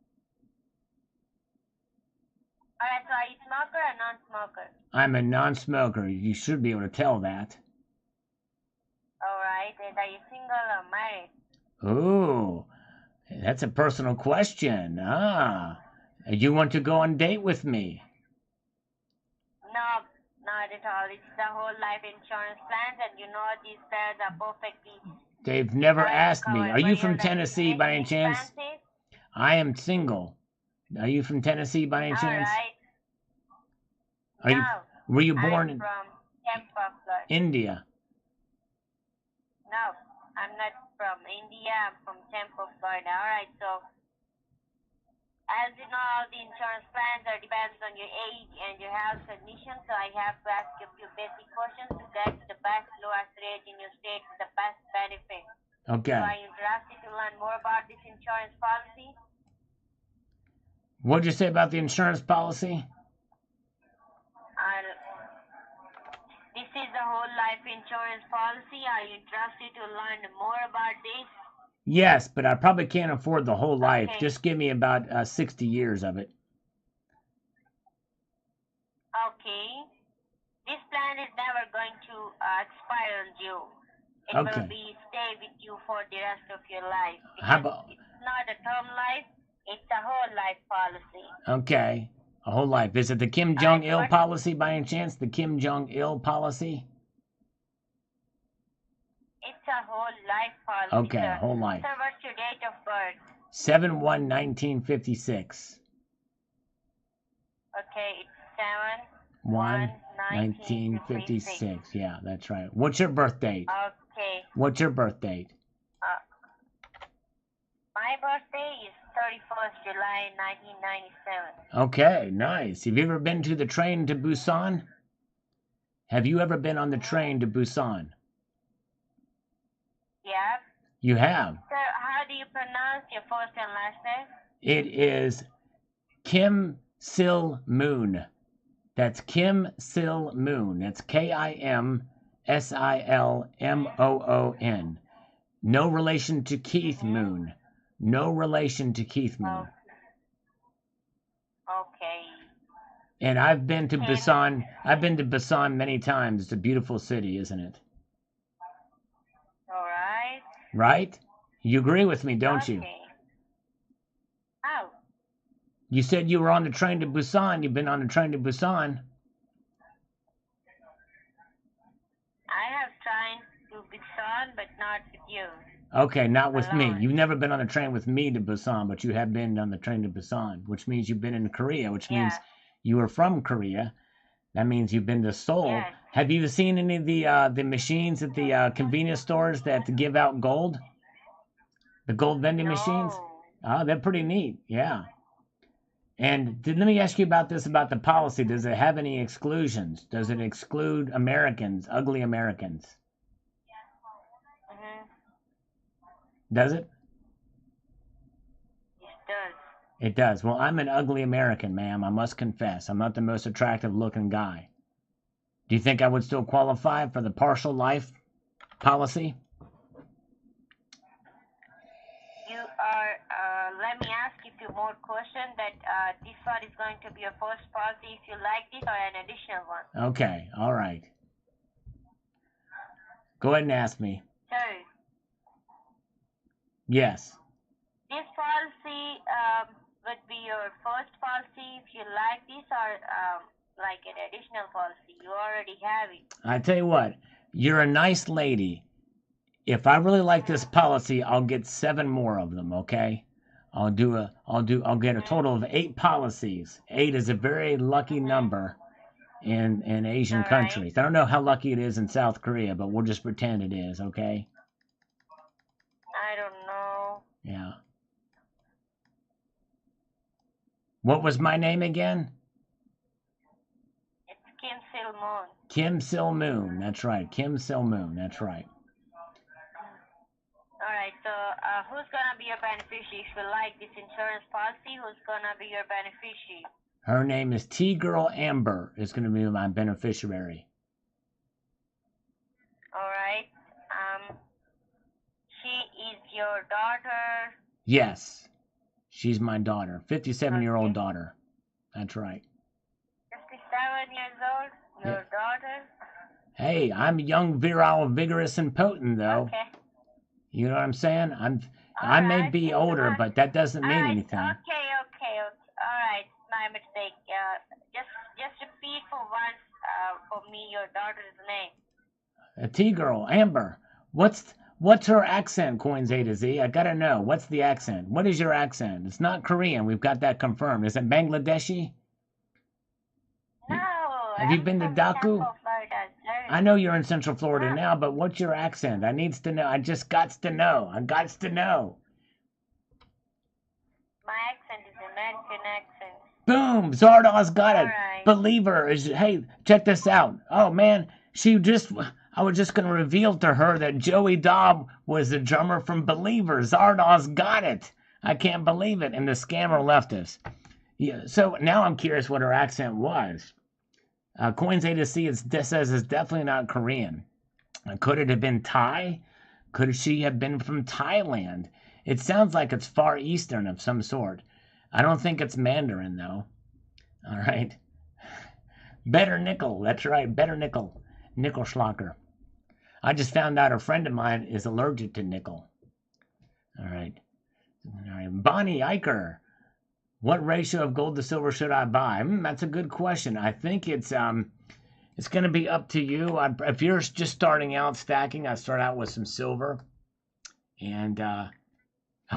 Alright, so are you smoker or non-smoker? I'm a non-smoker. You should be able to tell that. Alright, and are you single or married? Ooh, that's a personal question. You want to go on a date with me? No, not at all. It's the whole life insurance plans, and you know these plans are perfectly... They've never designed to asked me. cover Are you from burial and Tennessee by any cremation chance? expenses. I am single. Are you from Tennessee by any chance? Alright. Are you? No, Were you born I'm in from Tampa, Florida. India? No, I'm not from India. I'm from Tampa, Florida. Alright, so as you know, the insurance plans are depends on your age and your health condition, so I have to ask you a few basic questions to get the best lowest rate in your state with the best benefit. Okay. So are you interested to learn more about this insurance policy? What'd you say about the insurance policy? This is the whole life insurance policy. Are you interested to learn more about this? Yes, but I probably can't afford the whole life. Okay. Just give me about 60 years of it. Okay. This plan is never going to expire on you. It Okay. will be stay with you for the rest of your life. How Because about... it's not a term life, it's a whole life policy. Okay. A whole life. Is it the Kim Jong-il policy by any chance? The Kim Jong-il policy? It's a whole life policy. Okay, sir. whole life. Sir, what's your date of birth? 7/1/1956. Okay, it's 1956. Yeah, that's right. What's your birth date? Okay. What's your birth date? My birthday is 31st July 1997. Okay, nice. Have you ever been to the train to Busan? Have you ever been on the train to Busan? Yeah. You have. Sir, how do you pronounce your first and last name? It is Kim Sil Moon. That's Kim Sil Moon. That's KIMSILMOON. No relation to Keith Moon. No relation to Keith Moon. Okay. And I've been to Busan. I've been to Busan many times. It's a beautiful city, isn't it? All right. Right? You agree with me, don't you? Oh. You said you were on the train to Busan. You've been on the train to Busan. I have tried to Busan, but not with you. Okay, not with me. Alone. You've never been on a train with me to Busan, but you have been on the train to Busan, which means you've been in Korea, which means Yeah. you were from Korea. That means you've been to Seoul. Yes. Have you seen any of the machines at the convenience stores that give out gold? The gold vending machines? No. Oh, they're pretty neat. Yeah. And let me ask you about this, about the policy. Does it have any exclusions? Does it exclude Americans, ugly Americans? Mm-hmm. Does it? It does. It does. Well, I'm an ugly American, ma'am. I must confess. I'm not the most attractive looking guy. Do you think I would still qualify for the partial life policy? You are, let me ask you a few more questions that this one is going to be your first policy if you like this or an additional one. Okay. All right. Go ahead and ask me. So, Yes. this policy would be your first policy if you like this or like an additional policy. You already have it. I tell you what, you're a nice lady. If I really like this policy, I'll get 7 more of them, okay? I'll get a total of 8 policies. 8 is a very lucky number in Asian All right. countries. I don't know how lucky it is in South Korea, but we'll just pretend it is, okay? I don't know. Yeah. What was my name again? It's Kim Sil Moon. Kim Sil Moon. That's right. Kim Sil Moon. That's right. All right. So, who's gonna be your beneficiary? If you like this insurance policy, who's gonna be your beneficiary? Her name is T-Girl Amber. Is going to be my beneficiary. All right. She is your daughter. Yes. She's my daughter. 57-year-old Okay. daughter. That's right. 57 years old. Your daughter. Hey, I'm young, virile, vigorous, and potent, though. Okay. You know what I'm saying? I All may right. be older, but that doesn't mean All right. anything. Okay. All right. My mistake. Just repeat for once for me your daughter's name. A T-Girl, Amber. What's her accent, Coins A to Z? I gotta know. What's the accent? What is your accent? It's not Korean. We've got that confirmed. Is it Bangladeshi? No. Have you I'm been to from Daku? Central Florida, sir. I know you're in Central Florida No. now, but what's your accent? I needs to know. I just gots to know. I gots to know. My accent is American accent. Boom! Zardoz got it. All right. Believer is. Hey, check this out. Oh man, I was just gonna reveal to her that Joey Dobb was the drummer from Believer. Zardoz got it. I can't believe it. And the scammer left us. Yeah. So now I'm curious what her accent was. Coins A to C says it's definitely not Korean. Could it have been Thai? Could she have been from Thailand? It sounds like it's Far Eastern of some sort. I don't think it's Mandarin, though. All right. Better nickel. That's right. Better nickel. Nickel schlocker. I just found out a friend of mine is allergic to nickel. All right. All right. Bonnie Eicher. What ratio of gold to silver should I buy? That's a good question. I think it's going to be up to you. If you're just starting out stacking, I start out with some silver. And I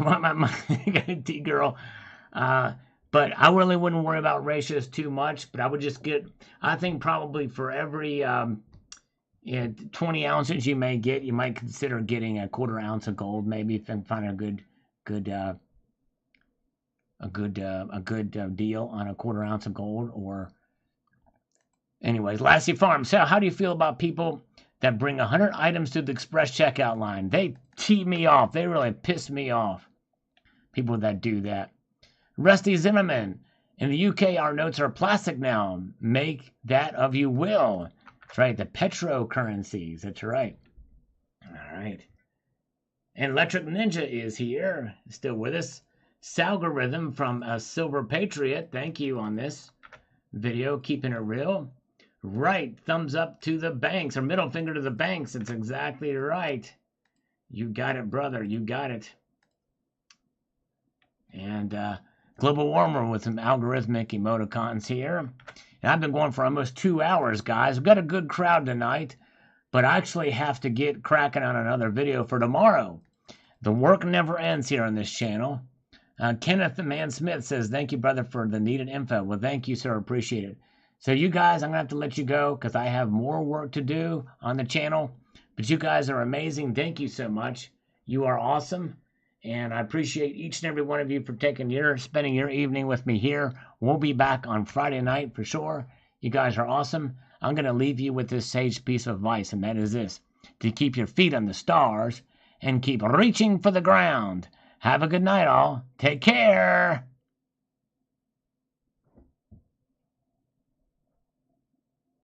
want my money, T-Girl. But I really wouldn't worry about ratios too much. But I would just I think probably for every 20 ounces you may get, you might consider getting a 1/4 ounce of gold. Maybe if you can find a good deal on a 1/4 ounce of gold. Or anyways, Lassie Farm. So how do you feel about people that bring 100 items to the express checkout line? They tee me off. They really piss me off. People that do that. Rusty Zimmerman. In the UK, our notes are plastic now. Make that of you will. That's right. The petrocurrencies. That's right. All right. And Electric Ninja is here. Still with us. Salgorithm from Silver Patriot. Thank you on this video. Keeping it real. Right. Thumbs up to the banks. Or middle finger to the banks. That's exactly right. You got it, brother. You got it. And Global Warmer with some algorithmic emoticons here. And I've been going for almost 2 hours, guys. We've got a good crowd tonight. But I actually have to get cracking on another video for tomorrow. The work never ends here on this channel. Kenneth the Man Smith says, thank you, brother, for the needed info. Well, thank you, sir. Appreciate it. So you guys, I'm going to have to let you go because I have more work to do on the channel. But you guys are amazing. Thank you so much. You are awesome. And I appreciate each and every one of you for spending your evening with me here. We'll be back on Friday night for sure. You guys are awesome. I'm going to leave you with this sage piece of advice, and that is this: to keep your feet on the stars and keep reaching for the ground. Have a good night, all. Take care.